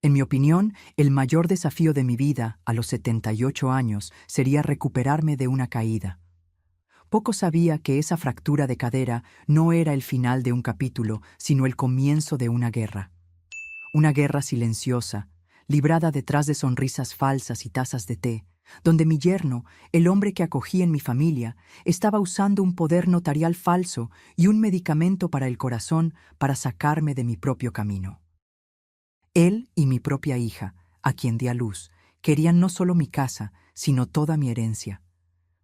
En mi opinión, el mayor desafío de mi vida, a los 78 años, sería recuperarme de una caída. Poco sabía que esa fractura de cadera no era el final de un capítulo, sino el comienzo de una guerra. Una guerra silenciosa, librada detrás de sonrisas falsas y tazas de té, donde mi yerno, el hombre que acogí en mi familia, estaba usando un poder notarial falso y un medicamento para el corazón para sacarme de mi propio camino. Él y mi propia hija, a quien di a luz, querían no solo mi casa, sino toda mi herencia.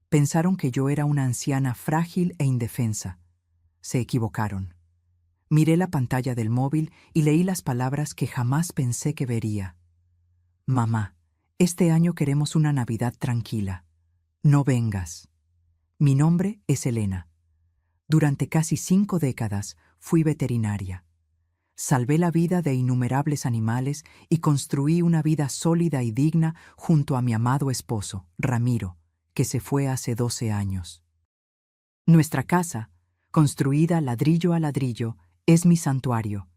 Pensaron que yo era una anciana frágil e indefensa. Se equivocaron. Miré la pantalla del móvil y leí las palabras que jamás pensé que vería. Mamá, este año queremos una Navidad tranquila. No vengas. Mi nombre es Elena. Durante casi 5 décadas fui veterinaria. Salvé la vida de innumerables animales y construí una vida sólida y digna junto a mi amado esposo, Ramiro, que se fue hace 12 años. Nuestra casa, construida ladrillo a ladrillo, es mi santuario,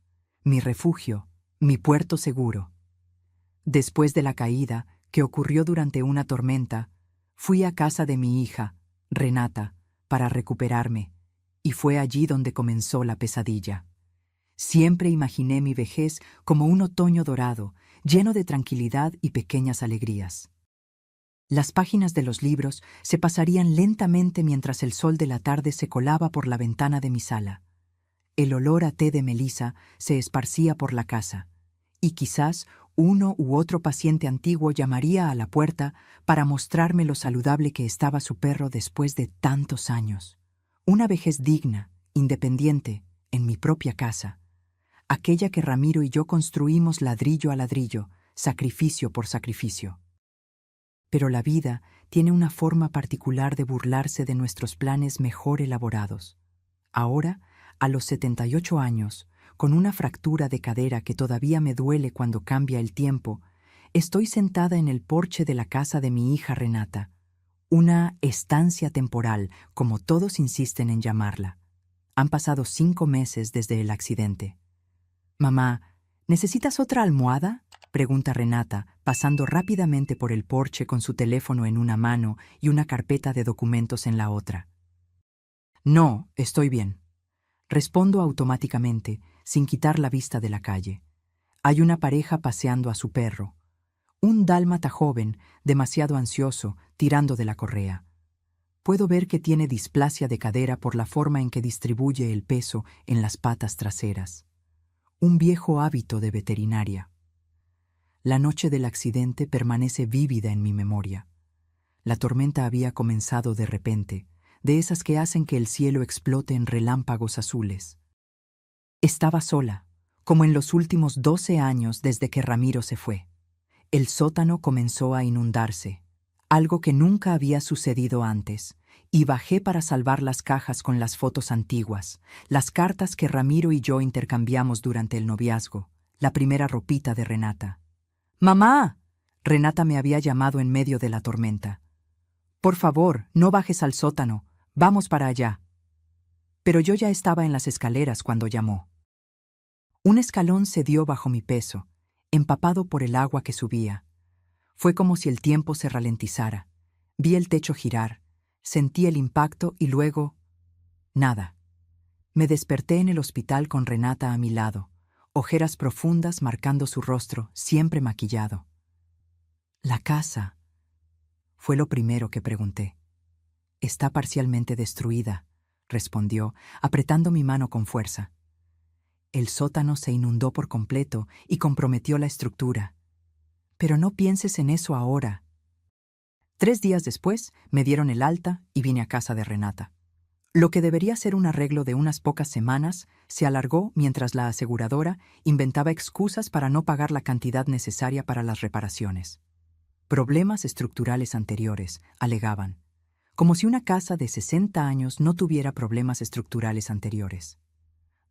mi refugio, mi puerto seguro. Después de la caída, que ocurrió durante una tormenta, fui a casa de mi hija, Renata, para recuperarme, y fue allí donde comenzó la pesadilla. Siempre imaginé mi vejez como un otoño dorado, lleno de tranquilidad y pequeñas alegrías. Las páginas de los libros se pasarían lentamente mientras el sol de la tarde se colaba por la ventana de mi sala. El olor a té de melisa se esparcía por la casa, y quizás uno u otro paciente antiguo llamaría a la puerta para mostrarme lo saludable que estaba su perro después de tantos años. Una vejez digna, independiente, en mi propia casa, aquella que Ramiro y yo construimos ladrillo a ladrillo, sacrificio por sacrificio. Pero la vida tiene una forma particular de burlarse de nuestros planes mejor elaborados. Ahora, a los 78 años, con una fractura de cadera que todavía me duele cuando cambia el tiempo, estoy sentada en el porche de la casa de mi hija Renata, una estancia temporal, como todos insisten en llamarla. Han pasado 5 meses desde el accidente. Mamá, ¿necesitas otra almohada?, pregunta Renata, pasando rápidamente por el porche con su teléfono en una mano y una carpeta de documentos en la otra. No, estoy bien. Respondo automáticamente, sin quitar la vista de la calle. Hay una pareja paseando a su perro. Un dálmata joven, demasiado ansioso, tirando de la correa. Puedo ver que tiene displasia de cadera por la forma en que distribuye el peso en las patas traseras. Un viejo hábito de veterinaria. La noche del accidente permanece vívida en mi memoria. La tormenta había comenzado de repente, de esas que hacen que el cielo explote en relámpagos azules. Estaba sola, como en los últimos 12 años desde que Ramiro se fue. El sótano comenzó a inundarse, algo que nunca había sucedido antes, y bajé para salvar las cajas con las fotos antiguas, las cartas que Ramiro y yo intercambiamos durante el noviazgo, la primera ropita de Renata. ¡Mamá! Renata me había llamado en medio de la tormenta. Por favor, no bajes al sótano, vamos para allá. Pero yo ya estaba en las escaleras cuando llamó. Un escalón cedió bajo mi peso, empapado por el agua que subía. Fue como si el tiempo se ralentizara. Vi el techo girar, sentí el impacto y luego... nada. Me desperté en el hospital con Renata a mi lado, ojeras profundas marcando su rostro, siempre maquillado. La casa... fue lo primero que pregunté. Está parcialmente destruida, respondió, apretando mi mano con fuerza. El sótano se inundó por completo y comprometió la estructura. Pero no pienses en eso ahora. 3 días después me dieron el alta y vine a casa de Renata. Lo que debería ser un arreglo de unas pocas semanas se alargó mientras la aseguradora inventaba excusas para no pagar la cantidad necesaria para las reparaciones. Problemas estructurales anteriores, alegaban, como si una casa de 60 años no tuviera problemas estructurales anteriores.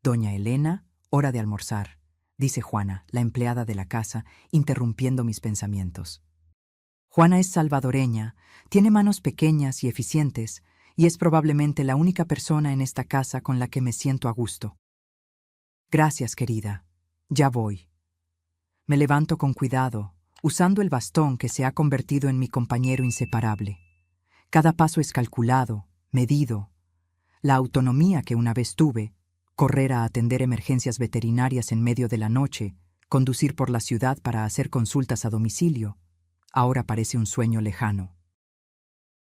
Doña Elena, hora de almorzar, dice Juana, la empleada de la casa, interrumpiendo mis pensamientos. Juana es salvadoreña, tiene manos pequeñas y eficientes, y es probablemente la única persona en esta casa con la que me siento a gusto. Gracias, querida. Ya voy. Me levanto con cuidado, usando el bastón que se ha convertido en mi compañero inseparable. Cada paso es calculado, medido. La autonomía que una vez tuve, correr a atender emergencias veterinarias en medio de la noche, conducir por la ciudad para hacer consultas a domicilio, ahora parece un sueño lejano.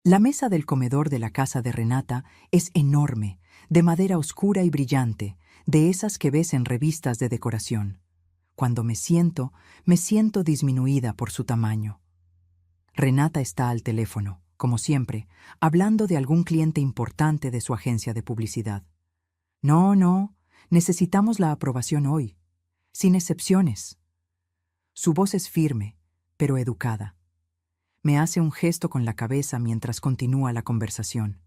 La mesa del comedor de la casa de Renata es enorme, de madera oscura y brillante, de esas que ves en revistas de decoración. Cuando me siento disminuida por su tamaño. Renata está al teléfono, como siempre, hablando de algún cliente importante de su agencia de publicidad. No, necesitamos la aprobación hoy, sin excepciones. Su voz es firme, pero educada. Me hace un gesto con la cabeza mientras continúa la conversación.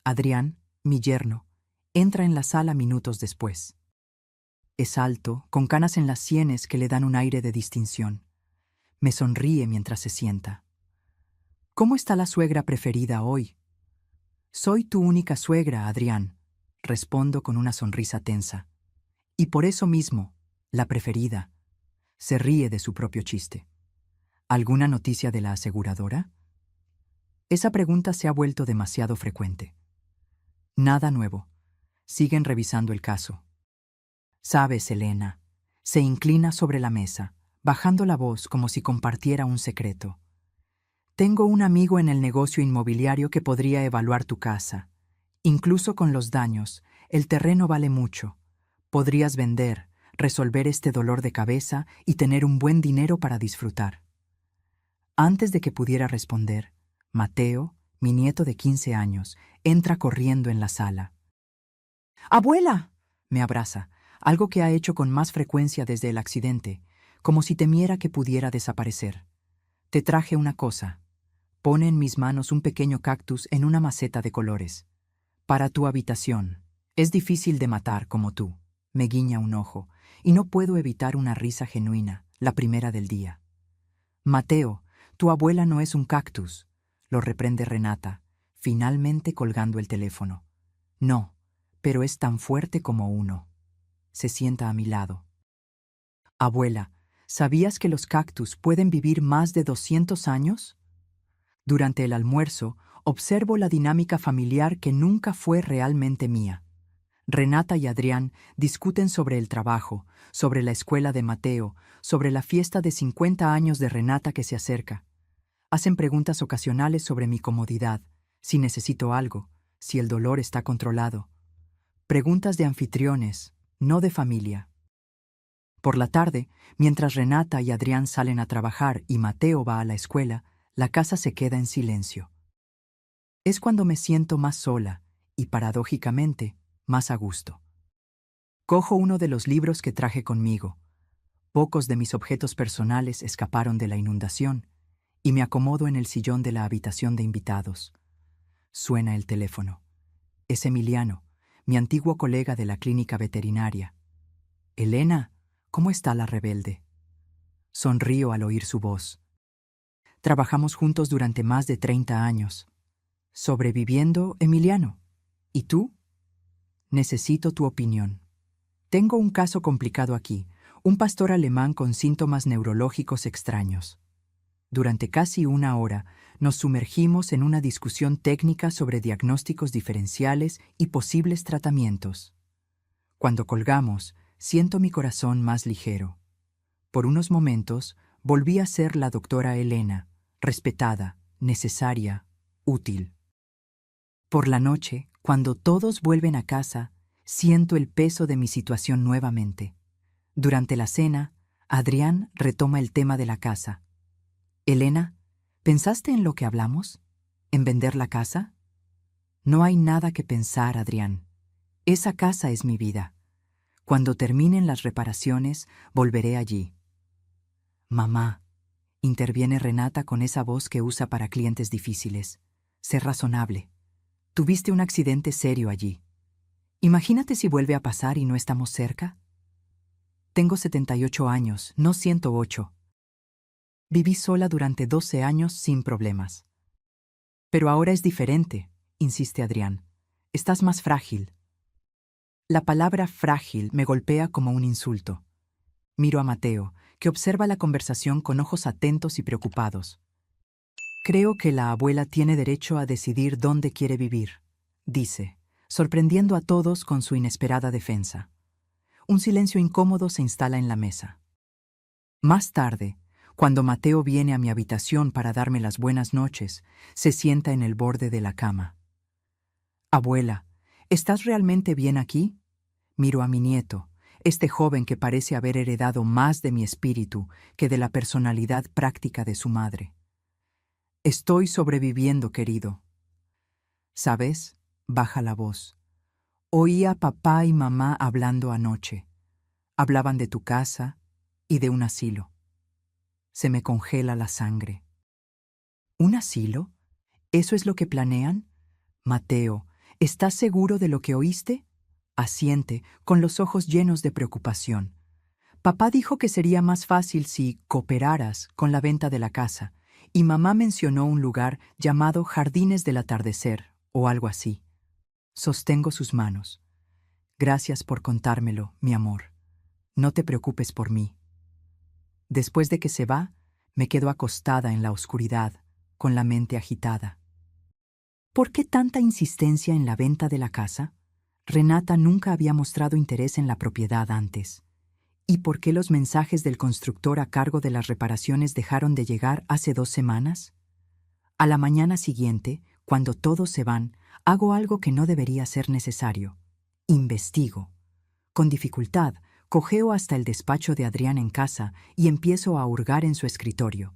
Adrián, mi yerno, entra en la sala minutos después. Es alto, con canas en las sienes que le dan un aire de distinción. Me sonríe mientras se sienta. ¿Cómo está la suegra preferida hoy? Soy tu única suegra, Adrián, respondo con una sonrisa tensa. Y por eso mismo, la preferida. Se ríe de su propio chiste. ¿Alguna noticia de la aseguradora? Esa pregunta se ha vuelto demasiado frecuente. Nada nuevo. Siguen revisando el caso. Sabes, Elena, se inclina sobre la mesa, bajando la voz como si compartiera un secreto. Tengo un amigo en el negocio inmobiliario que podría evaluar tu casa. Incluso con los daños, el terreno vale mucho. Podrías vender, resolver este dolor de cabeza y tener un buen dinero para disfrutar. Antes de que pudiera responder, Mateo, mi nieto de 15 años, entra corriendo en la sala. ¡Abuela!, me abraza, algo que ha hecho con más frecuencia desde el accidente, como si temiera que pudiera desaparecer. Te traje una cosa. Pone en mis manos un pequeño cactus en una maceta de colores. Para tu habitación. Es difícil de matar como tú. Me guiña un ojo, y no puedo evitar una risa genuina, la primera del día. Mateo, tu abuela no es un cactus, lo reprende Renata, finalmente colgando el teléfono. No, pero es tan fuerte como uno. Se sienta a mi lado. Abuela, ¿sabías que los cactus pueden vivir más de 200 años? Durante el almuerzo, observo la dinámica familiar que nunca fue realmente mía. Renata y Adrián discuten sobre el trabajo, sobre la escuela de Mateo, sobre la fiesta de 50 años de Renata que se acerca. Hacen preguntas ocasionales sobre mi comodidad, si necesito algo, si el dolor está controlado. Preguntas de anfitriones, no de familia. Por la tarde, mientras Renata y Adrián salen a trabajar y Mateo va a la escuela, la casa se queda en silencio. Es cuando me siento más sola y, paradójicamente, más a gusto. Cojo uno de los libros que traje conmigo. Pocos de mis objetos personales escaparon de la inundación y me acomodo en el sillón de la habitación de invitados. Suena el teléfono. Es Emiliano, mi antiguo colega de la clínica veterinaria. Elena, ¿cómo está la rebelde? Sonrío al oír su voz. Trabajamos juntos durante más de 30 años. Sobreviviendo, Emiliano. ¿Y tú? Necesito tu opinión. Tengo un caso complicado aquí, un pastor alemán con síntomas neurológicos extraños. Durante casi una hora nos sumergimos en una discusión técnica sobre diagnósticos diferenciales y posibles tratamientos. Cuando colgamos, siento mi corazón más ligero. Por unos momentos, volví a ser la doctora Elena, respetada, necesaria, útil. Por la noche, cuando todos vuelven a casa, siento el peso de mi situación nuevamente. Durante la cena, Adrián retoma el tema de la casa. Elena, ¿pensaste en lo que hablamos? ¿En vender la casa? No hay nada que pensar, Adrián. Esa casa es mi vida. Cuando terminen las reparaciones, volveré allí. Mamá, interviene Renata con esa voz que usa para clientes difíciles. Sé razonable. Tuviste un accidente serio allí. Imagínate si vuelve a pasar y no estamos cerca. Tengo 78 años, no 108. Viví sola durante 12 años sin problemas. Pero ahora es diferente, insiste Adrián. Estás más frágil. La palabra frágil me golpea como un insulto. Miro a Mateo, que observa la conversación con ojos atentos y preocupados. Creo que la abuela tiene derecho a decidir dónde quiere vivir, dice, sorprendiendo a todos con su inesperada defensa. Un silencio incómodo se instala en la mesa. Más tarde, cuando Mateo viene a mi habitación para darme las buenas noches, se sienta en el borde de la cama. Abuela, ¿estás realmente bien aquí? Miro a mi nieto, este joven que parece haber heredado más de mi espíritu que de la personalidad práctica de su madre. Estoy sobreviviendo, querido. ¿Sabes? Baja la voz. Oí a papá y mamá hablando anoche. Hablaban de tu casa y de un asilo. Se me congela la sangre. ¿Un asilo? ¿Eso es lo que planean? Mateo, ¿estás seguro de lo que oíste? Asiente, con los ojos llenos de preocupación. Papá dijo que sería más fácil si cooperaras con la venta de la casa, y mamá mencionó un lugar llamado Jardines del Atardecer, o algo así. Sostengo sus manos. Gracias por contármelo, mi amor. No te preocupes por mí. Después de que se va, me quedo acostada en la oscuridad, con la mente agitada. ¿Por qué tanta insistencia en la venta de la casa? Renata nunca había mostrado interés en la propiedad antes. ¿Y por qué los mensajes del constructor a cargo de las reparaciones dejaron de llegar hace 2 semanas? A la mañana siguiente, cuando todos se van, hago algo que no debería ser necesario. Investigo. Con dificultad, cojeo hasta el despacho de Adrián en casa y empiezo a hurgar en su escritorio.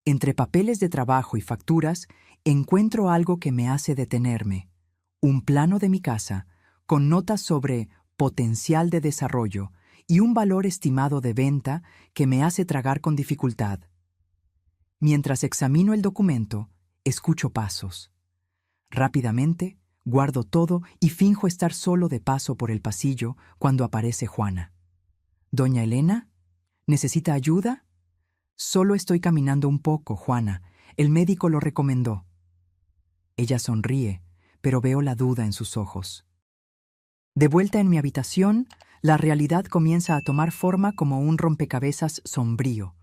Entre papeles de trabajo y facturas, encuentro algo que me hace detenerme. Un plano de mi casa, con notas sobre potencial de desarrollo y un valor estimado de venta que me hace tragar con dificultad. Mientras examino el documento, escucho pasos. Rápidamente, guardo todo y finjo estar solo de paso por el pasillo cuando aparece Juana. «¿Doña Elena? ¿Necesita ayuda?» «Solo estoy caminando un poco, Juana. El médico lo recomendó». Ella sonríe, pero veo la duda en sus ojos. De vuelta en mi habitación, la realidad comienza a tomar forma como un rompecabezas sombrío.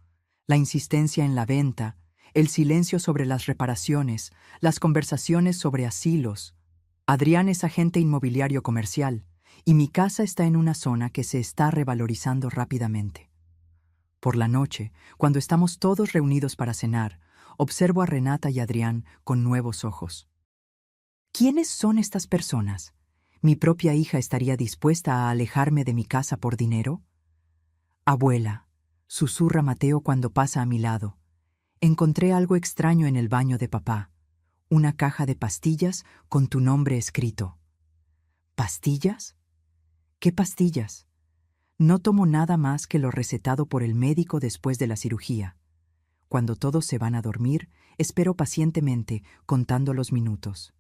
La insistencia en la venta, el silencio sobre las reparaciones, las conversaciones sobre asilos. Adrián es agente inmobiliario comercial, y mi casa está en una zona que se está revalorizando rápidamente. Por la noche, cuando estamos todos reunidos para cenar, observo a Renata y Adrián con nuevos ojos. ¿Quiénes son estas personas? ¿Mi propia hija estaría dispuesta a alejarme de mi casa por dinero? Abuela, susurra Mateo cuando pasa a mi lado. Encontré algo extraño en el baño de papá. Una caja de pastillas con tu nombre escrito. ¿Pastillas? ¿Qué pastillas? No tomo nada más que lo recetado por el médico después de la cirugía. Cuando todos se van a dormir, espero pacientemente, contando los minutos.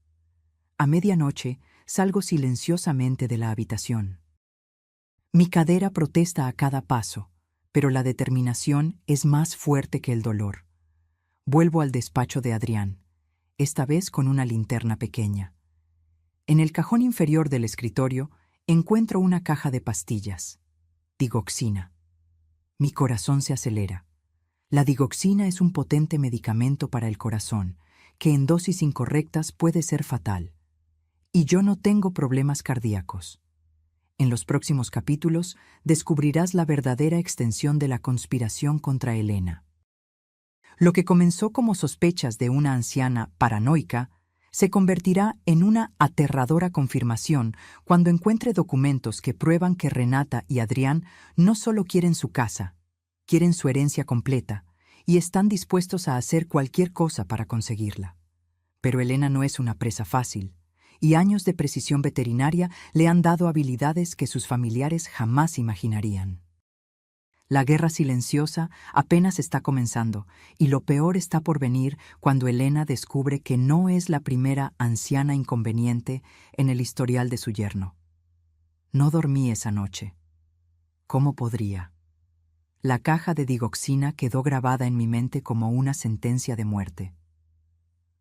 A medianoche, salgo silenciosamente de la habitación. Mi cadera protesta a cada paso, pero la determinación es más fuerte que el dolor. Vuelvo al despacho de Adrián, esta vez con una linterna pequeña. En el cajón inferior del escritorio encuentro una caja de pastillas. Digoxina. Mi corazón se acelera. La digoxina es un potente medicamento para el corazón, que en dosis incorrectas puede ser fatal. Y yo no tengo problemas cardíacos. En los próximos capítulos descubrirás la verdadera extensión de la conspiración contra Elena. Lo que comenzó como sospechas de una anciana paranoica se convertirá en una aterradora confirmación cuando encuentre documentos que prueban que Renata y Adrián no solo quieren su casa, quieren su herencia completa y están dispuestos a hacer cualquier cosa para conseguirla. Pero Elena no es una presa fácil, y años de precisión veterinaria le han dado habilidades que sus familiares jamás imaginarían. La guerra silenciosa apenas está comenzando, y lo peor está por venir cuando Elena descubre que no es la primera anciana inconveniente en el historial de su yerno. No dormí esa noche. ¿Cómo podría? La caja de digoxina quedó grabada en mi mente como una sentencia de muerte.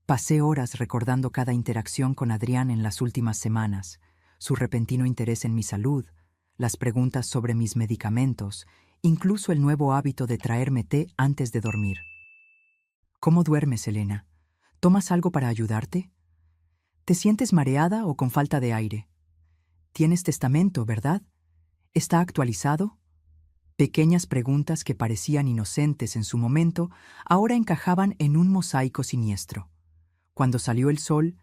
Pasé horas recordando cada interacción con Adrián en las últimas semanas, su repentino interés en mi salud, las preguntas sobre mis medicamentos incluso el nuevo hábito de traerme té antes de dormir. ¿Cómo duermes, Elena? ¿Tomas algo para ayudarte? ¿Te sientes mareada o con falta de aire? Tienes testamento, ¿verdad? ¿Está actualizado? Pequeñas preguntas que parecían inocentes en su momento, ahora encajaban en un mosaico siniestro. Cuando salió el sol,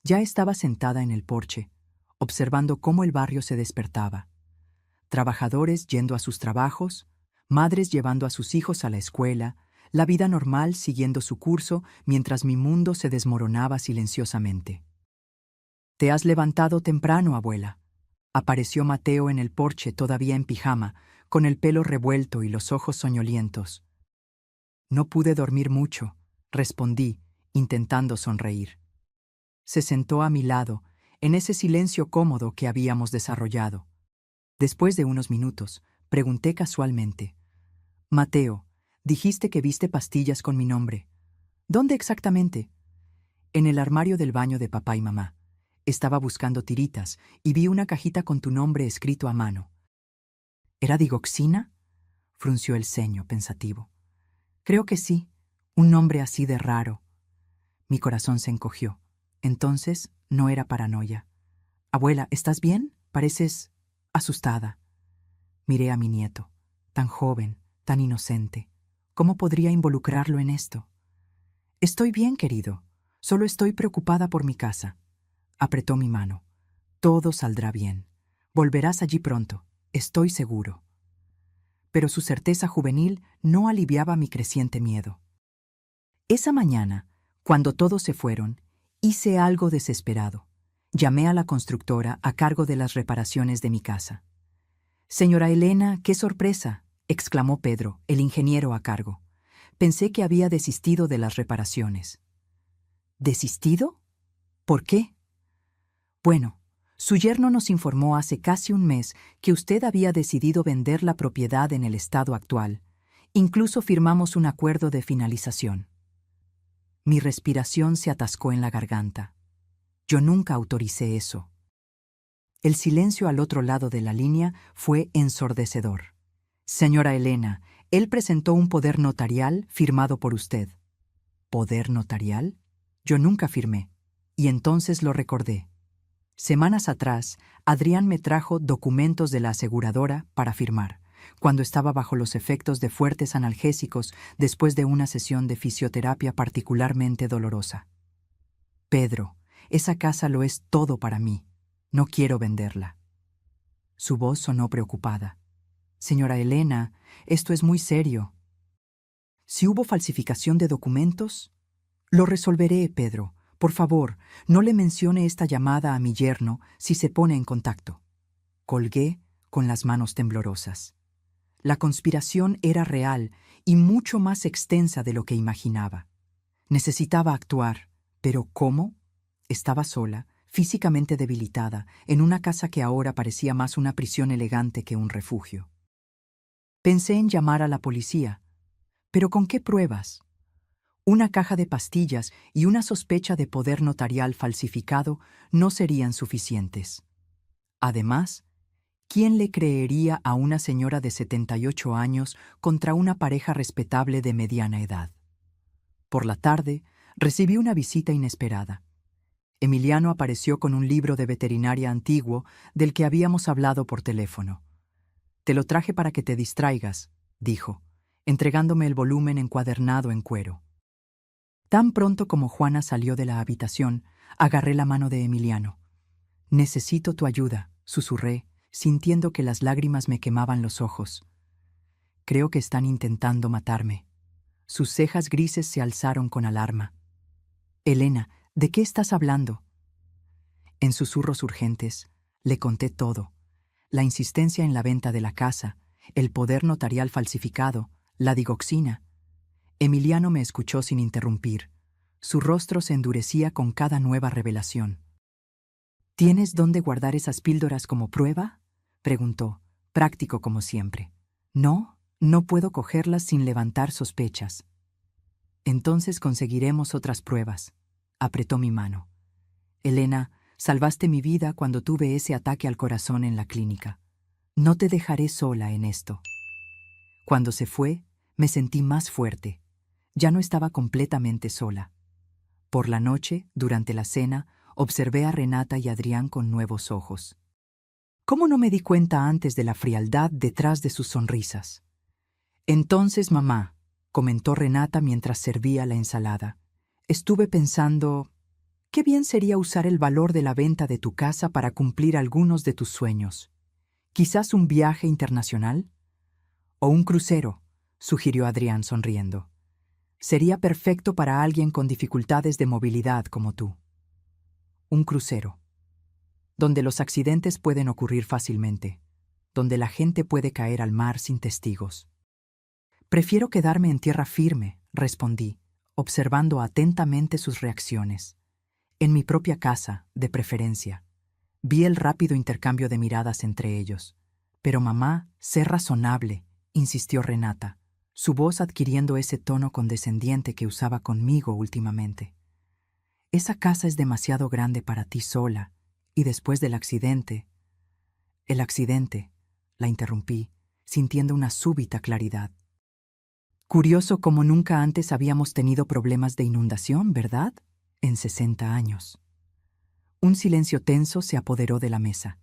ya estaba sentada en el porche, observando cómo el barrio se despertaba. Trabajadores yendo a sus trabajos, madres llevando a sus hijos a la escuela, la vida normal siguiendo su curso mientras mi mundo se desmoronaba silenciosamente. «Te has levantado temprano, abuela». Apareció Mateo en el porche todavía en pijama, con el pelo revuelto y los ojos soñolientos. «No pude dormir mucho», respondí, intentando sonreír. Se sentó a mi lado, en ese silencio cómodo que habíamos desarrollado. Después de unos minutos, pregunté casualmente: «Mateo, dijiste que viste pastillas con mi nombre. ¿Dónde exactamente?» «En el armario del baño de papá y mamá. Estaba buscando tiritas y vi una cajita con tu nombre escrito a mano». «¿Era digoxina?», frunció el ceño pensativo. «Creo que sí, un nombre así de raro». Mi corazón se encogió. Entonces no era paranoia. «Abuela, ¿estás bien? Pareces asustada». Miré a mi nieto, tan joven, tan inocente. ¿Cómo podría involucrarlo en esto? «Estoy bien, querido. Solo estoy preocupada por mi casa». Apretó mi mano. «Todo saldrá bien. Volverás allí pronto, estoy seguro». Pero su certeza juvenil no aliviaba mi creciente miedo. Esa mañana, cuando todos se fueron, hice algo desesperado. Llamé a la constructora a cargo de las reparaciones de mi casa. «Señora Elena, qué sorpresa», exclamó Pedro, el ingeniero a cargo. «Pensé que había desistido de las reparaciones». «¿Desistido? ¿Por qué?» «Bueno, su yerno nos informó hace casi un mes que usted había decidido vender la propiedad en el estado actual. Incluso firmamos un acuerdo de finalización». Mi respiración se atascó en la garganta. Yo nunca autoricé eso. El silencio al otro lado de la línea fue ensordecedor. «Señora Elena, él presentó un poder notarial firmado por usted». «¿Poder notarial?». Yo nunca firmé. Y entonces lo recordé. Semanas atrás, Adrián me trajo documentos de la aseguradora para firmar, cuando estaba bajo los efectos de fuertes analgésicos después de una sesión de fisioterapia particularmente dolorosa. «Pedro, esa casa lo es todo para mí. No quiero venderla». Su voz sonó preocupada. «Señora Elena, esto es muy serio». «Si hubo falsificación de documentos...». «Lo resolveré, Pedro. Por favor, no le mencione esta llamada a mi yerno si se pone en contacto». Colgué con las manos temblorosas. La conspiración era real y mucho más extensa de lo que imaginaba. Necesitaba actuar, pero ¿cómo? Estaba sola, físicamente debilitada, en una casa que ahora parecía más una prisión elegante que un refugio. Pensé en llamar a la policía. ¿Pero con qué pruebas? Una caja de pastillas y una sospecha de poder notarial falsificado no serían suficientes. Además, ¿quién le creería a una señora de 78 años contra una pareja respetable de mediana edad? Por la tarde, recibí una visita inesperada. Emiliano apareció con un libro de veterinaria antiguo del que habíamos hablado por teléfono. «Te lo traje para que te distraigas», dijo, entregándome el volumen encuadernado en cuero. Tan pronto como Juana salió de la habitación, agarré la mano de Emiliano. «Necesito tu ayuda», susurré, sintiendo que las lágrimas me quemaban los ojos. «Creo que están intentando matarme». Sus cejas grises se alzaron con alarma. «Elena, ¿de qué estás hablando?». En susurros urgentes, le conté todo. La insistencia en la venta de la casa, el poder notarial falsificado, la digoxina. Emiliano me escuchó sin interrumpir. Su rostro se endurecía con cada nueva revelación. «¿Tienes dónde guardar esas píldoras como prueba?», preguntó, práctico como siempre. «No, no puedo cogerlas sin levantar sospechas». «Entonces conseguiremos otras pruebas», apretó mi mano. «Elena, salvaste mi vida cuando tuve ese ataque al corazón en la clínica. No te dejaré sola en esto». Cuando se fue, me sentí más fuerte. Ya no estaba completamente sola. Por la noche, durante la cena, observé a Renata y Adrián con nuevos ojos. ¿Cómo no me di cuenta antes de la frialdad detrás de sus sonrisas? Entonces, mamá, comentó Renata mientras servía la ensalada, estuve pensando, qué bien sería usar el valor de la venta de tu casa para cumplir algunos de tus sueños. ¿Quizás un viaje internacional? O un crucero, sugirió Adrián sonriendo. Sería perfecto para alguien con dificultades de movilidad como tú. Un crucero, donde los accidentes pueden ocurrir fácilmente, donde la gente puede caer al mar sin testigos. Prefiero quedarme en tierra firme, respondí, observando atentamente sus reacciones. En mi propia casa, de preferencia. Vi el rápido intercambio de miradas entre ellos. Pero mamá, sé razonable, insistió Renata, su voz adquiriendo ese tono condescendiente que usaba conmigo últimamente. Esa casa es demasiado grande para ti sola, y después del accidente... El accidente, la interrumpí, sintiendo una súbita claridad. Curioso como nunca antes habíamos tenido problemas de inundación, ¿verdad? En 60 años. Un silencio tenso se apoderó de la mesa.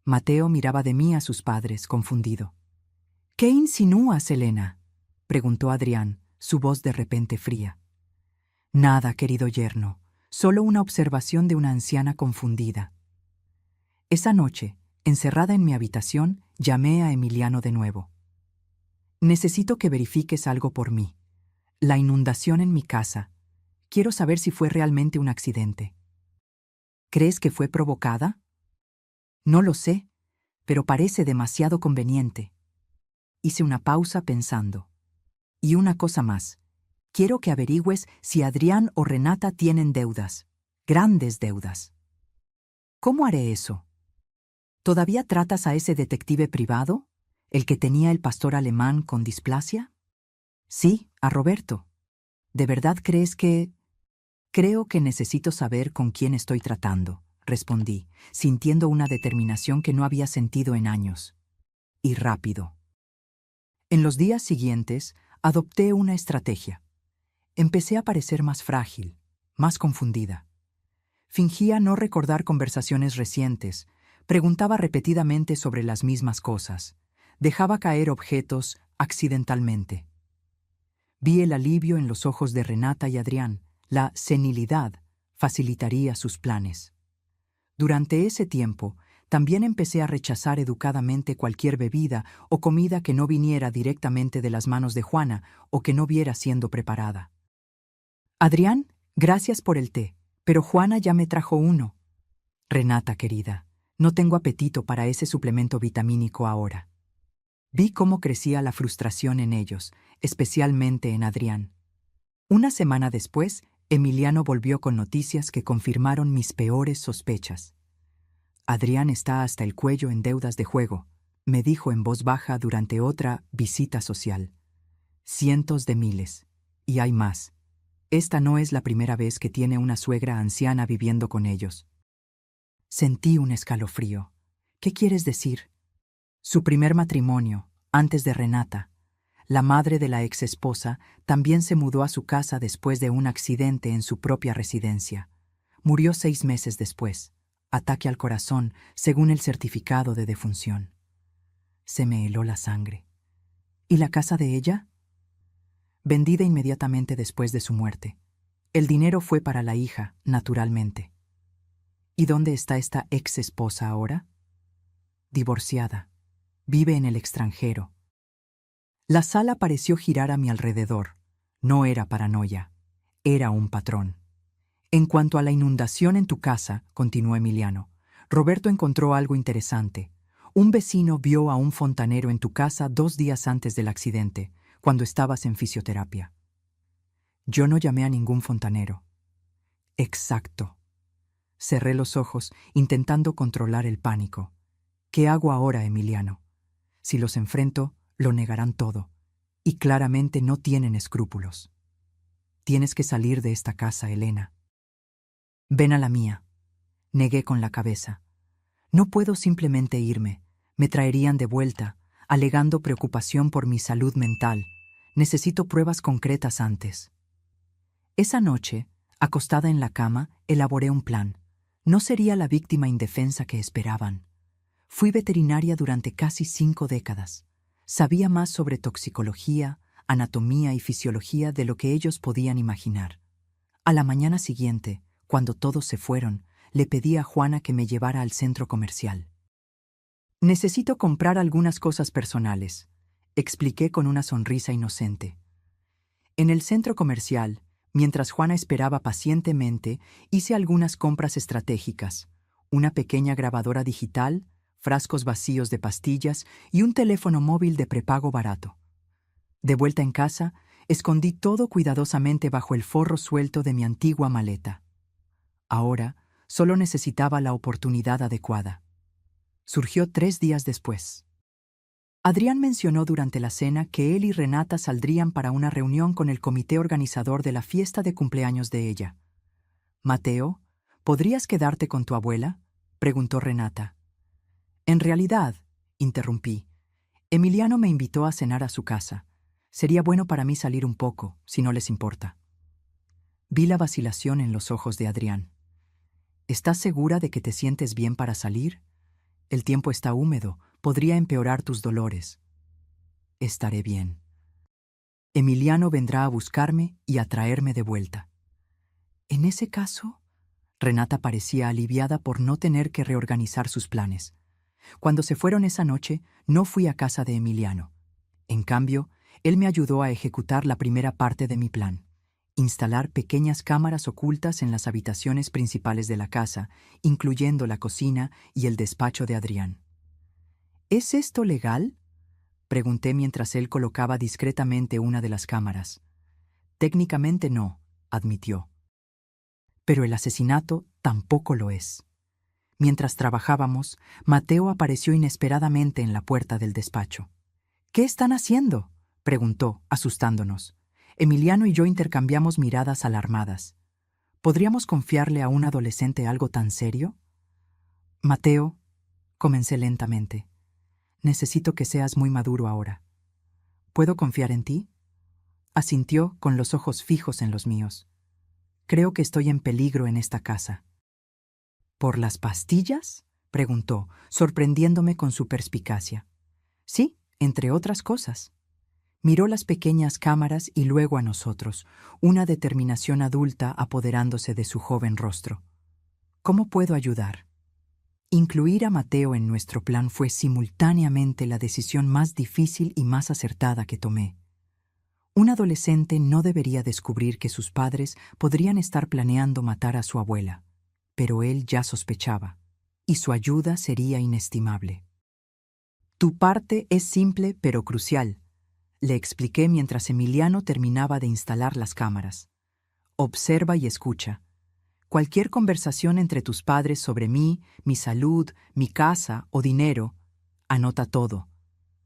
Mateo miraba de mí a sus padres, confundido. ¿Qué insinúas, Elena?, preguntó Adrián, su voz de repente fría. Nada, querido yerno, solo una observación de una anciana confundida. Esa noche, encerrada en mi habitación, llamé a Emiliano de nuevo. Necesito que verifiques algo por mí. La inundación en mi casa. Quiero saber si fue realmente un accidente. ¿Crees que fue provocada? No lo sé, pero parece demasiado conveniente. Hice una pausa pensando. Y una cosa más. Quiero que averigües si Adrián o Renata tienen deudas. Grandes deudas. ¿Cómo haré eso? ¿Todavía tratas a ese detective privado? ¿El que tenía el pastor alemán con displasia? Sí, a Roberto. ¿De verdad crees que...? Creo que necesito saber con quién estoy tratando, respondí, sintiendo una determinación que no había sentido en años. Y rápido. En los días siguientes, adopté una estrategia. Empecé a parecer más frágil, más confundida. Fingía no recordar conversaciones recientes, preguntaba repetidamente sobre las mismas cosas, dejaba caer objetos accidentalmente. Vi el alivio en los ojos de Renata y Adrián. La senilidad facilitaría sus planes. Durante ese tiempo, también empecé a rechazar educadamente cualquier bebida o comida que no viniera directamente de las manos de Juana o que no viera siendo preparada. Adrián, gracias por el té, pero Juana ya me trajo uno. Renata, querida, no tengo apetito para ese suplemento vitamínico ahora. Vi cómo crecía la frustración en ellos, especialmente en Adrián. Una semana después, Emiliano volvió con noticias que confirmaron mis peores sospechas. Adrián está hasta el cuello en deudas de juego, me dijo en voz baja durante otra visita social. Cientos de miles. Y hay más. Esta no es la primera vez que tiene una suegra anciana viviendo con ellos. Sentí un escalofrío. ¿Qué quieres decir? Su primer matrimonio, antes de Renata, la madre de la exesposa, también se mudó a su casa después de un accidente en su propia residencia. Murió 6 meses después. Ataque al corazón, según el certificado de defunción. Se me heló la sangre. ¿Y la casa de ella? Vendida inmediatamente después de su muerte. El dinero fue para la hija, naturalmente. ¿Y dónde está esta exesposa ahora? Divorciada. Vive en el extranjero. La sala pareció girar a mi alrededor. No era paranoia. Era un patrón. En cuanto a la inundación en tu casa, continuó Emiliano, Roberto encontró algo interesante. Un vecino vio a un fontanero en tu casa 2 días antes del accidente, cuando estabas en fisioterapia. Yo no llamé a ningún fontanero. Exacto. Cerré los ojos, intentando controlar el pánico. ¿Qué hago ahora, Emiliano? Si los enfrento, lo negarán todo. Y claramente no tienen escrúpulos. Tienes que salir de esta casa, Elena. Ven a la mía. Negué con la cabeza. No puedo simplemente irme. Me traerían de vuelta. alegando preocupación por mi salud mental. Necesito pruebas concretas antes. Esa noche, acostada en la cama, elaboré un plan. No sería la víctima indefensa que esperaban. Fui veterinaria durante casi 5 décadas. Sabía más sobre toxicología, anatomía y fisiología de lo que ellos podían imaginar. A la mañana siguiente, cuando todos se fueron, le pedí a Juana que me llevara al centro comercial. Necesito comprar algunas cosas personales, expliqué con una sonrisa inocente. En el centro comercial, mientras Juana esperaba pacientemente, hice algunas compras estratégicas: una pequeña grabadora digital, frascos vacíos de pastillas y un teléfono móvil de prepago barato. De vuelta en casa, escondí todo cuidadosamente bajo el forro suelto de mi antigua maleta. Ahora, solo necesitaba la oportunidad adecuada. Surgió 3 días después. Adrián mencionó durante la cena que él y Renata saldrían para una reunión con el comité organizador de la fiesta de cumpleaños de ella. «Mateo, ¿podrías quedarte con tu abuela?», preguntó Renata. «En realidad», interrumpí, «Emiliano me invitó a cenar a su casa. Sería bueno para mí salir un poco, si no les importa». Vi la vacilación en los ojos de Adrián. «¿Estás segura de que te sientes bien para salir? El tiempo está húmedo, podría empeorar tus dolores». «Estaré bien. Emiliano vendrá a buscarme y a traerme de vuelta». «¿En ese caso?». Renata parecía aliviada por no tener que reorganizar sus planes. Cuando se fueron esa noche, no fui a casa de Emiliano. En cambio, él me ayudó a ejecutar la primera parte de mi plan: instalar pequeñas cámaras ocultas en las habitaciones principales de la casa, incluyendo la cocina y el despacho de Adrián. «¿Es esto legal?», pregunté mientras él colocaba discretamente una de las cámaras. «Técnicamente no», admitió. «Pero el asesinato tampoco lo es». Mientras trabajábamos, Mateo apareció inesperadamente en la puerta del despacho. «¿Qué están haciendo?», preguntó, asustándonos. Emiliano y yo intercambiamos miradas alarmadas. ¿Podríamos confiarle a un adolescente algo tan serio? «Mateo», comencé lentamente, «necesito que seas muy maduro ahora. ¿Puedo confiar en ti?». Asintió con los ojos fijos en los míos. «Creo que estoy en peligro en esta casa». «¿Por las pastillas?», preguntó, sorprendiéndome con su perspicacia. «Sí, entre otras cosas». Miró las pequeñas cámaras y luego a nosotros, una determinación adulta apoderándose de su joven rostro. «¿Cómo puedo ayudar?». Incluir a Mateo en nuestro plan fue simultáneamente la decisión más difícil y más acertada que tomé. Un adolescente no debería descubrir que sus padres podrían estar planeando matar a su abuela, pero él ya sospechaba, y su ayuda sería inestimable. «Tu parte es simple pero crucial», le expliqué mientras Emiliano terminaba de instalar las cámaras. «Observa y escucha. Cualquier conversación entre tus padres sobre mí, mi salud, mi casa o dinero, anota todo.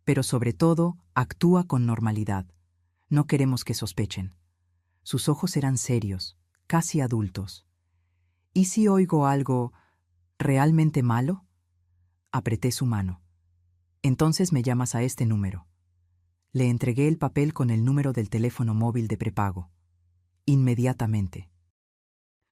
Pero sobre todo, actúa con normalidad. No queremos que sospechen». Sus ojos eran serios, casi adultos. «¿Y si oigo algo realmente malo?». Apreté su mano. «Entonces me llamas a este número». Le entregué el papel con el número del teléfono móvil de prepago. Inmediatamente.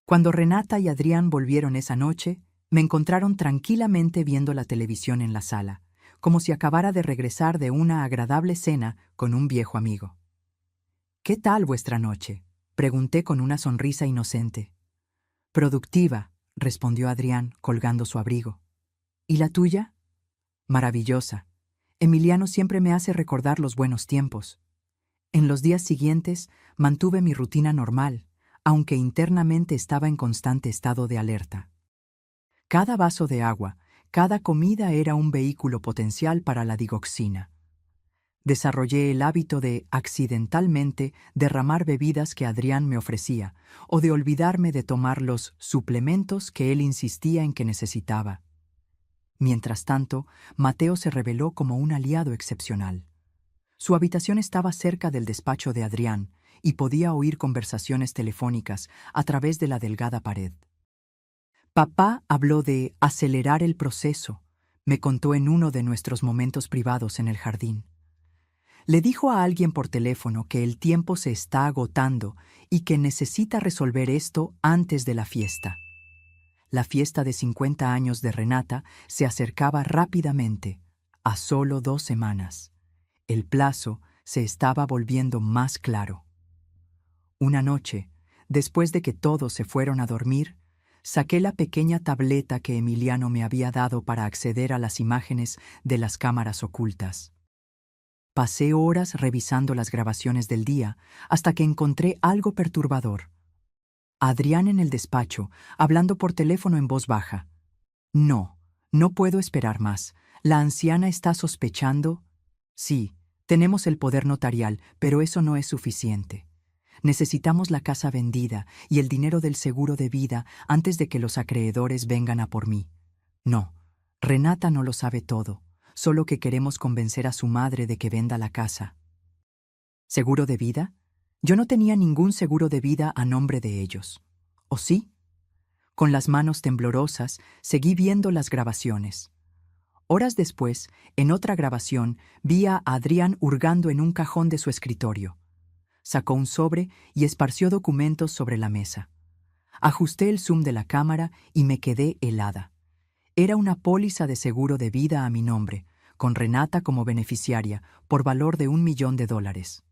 Cuando Renata y Adrián volvieron esa noche, me encontraron tranquilamente viendo la televisión en la sala, como si acabara de regresar de una agradable cena con un viejo amigo. «¿Qué tal vuestra noche?», pregunté con una sonrisa inocente. «Productiva», respondió Adrián, colgando su abrigo. «¿Y la tuya?». «Maravillosa. Emiliano siempre me hace recordar los buenos tiempos». En los días siguientes mantuve mi rutina normal, aunque internamente estaba en constante estado de alerta. Cada vaso de agua, cada comida era un vehículo potencial para la digoxina. Desarrollé el hábito de, accidentalmente, derramar bebidas que Adrián me ofrecía, o de olvidarme de tomar los suplementos que él insistía en que necesitaba. Mientras tanto, Mateo se reveló como un aliado excepcional. Su habitación estaba cerca del despacho de Adrián y podía oír conversaciones telefónicas a través de la delgada pared. «Papá habló de acelerar el proceso», me contó en uno de nuestros momentos privados en el jardín. Le dijo a alguien por teléfono que el tiempo se está agotando y que necesita resolver esto antes de la fiesta. La fiesta de 50 años de Renata se acercaba rápidamente, a solo 2 semanas. El plazo se estaba volviendo más claro. Una noche, después de que todos se fueron a dormir, saqué la pequeña tableta que Emiliano me había dado para acceder a las imágenes de las cámaras ocultas. Pasé horas revisando las grabaciones del día hasta que encontré algo perturbador. Adrián en el despacho, hablando por teléfono en voz baja. No, no puedo esperar más. La anciana está sospechando. Sí, tenemos el poder notarial, pero eso no es suficiente. Necesitamos la casa vendida y el dinero del seguro de vida antes de que los acreedores vengan a por mí. No, Renata no lo sabe todo, solo que queremos convencer a su madre de que venda la casa. ¿Seguro de vida? Yo no tenía ningún seguro de vida a nombre de ellos. ¿O sí? Con las manos temblorosas, seguí viendo las grabaciones. Horas después, en otra grabación, vi a Adrián hurgando en un cajón de su escritorio. Sacó un sobre y esparció documentos sobre la mesa. Ajusté el zoom de la cámara y me quedé helada. Era una póliza de seguro de vida a mi nombre, con Renata como beneficiaria, por valor de $1.000.000.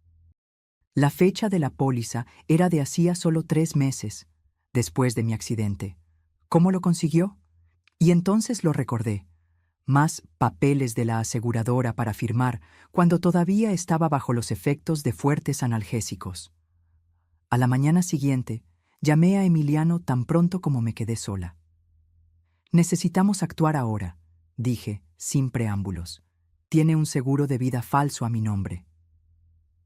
La fecha de la póliza era de hacía solo 3 meses, después de mi accidente. ¿Cómo lo consiguió? Y entonces lo recordé. Más papeles de la aseguradora para firmar cuando todavía estaba bajo los efectos de fuertes analgésicos. A la mañana siguiente, llamé a Emiliano tan pronto como me quedé sola. Necesitamos actuar ahora, dije, sin preámbulos. Tiene un seguro de vida falso a mi nombre.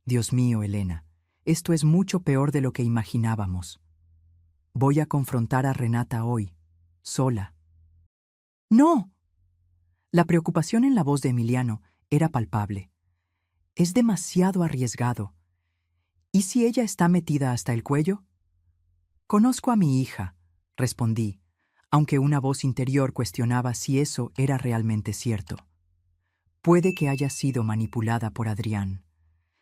Dios mío, Elena, esto es mucho peor de lo que imaginábamos. Voy a confrontar a Renata hoy, sola. ¡No! La preocupación en la voz de Emiliano era palpable. Es demasiado arriesgado. ¿Y si ella está metida hasta el cuello? Conozco a mi hija, respondí, aunque una voz interior cuestionaba si eso era realmente cierto. Puede que haya sido manipulada por Adrián.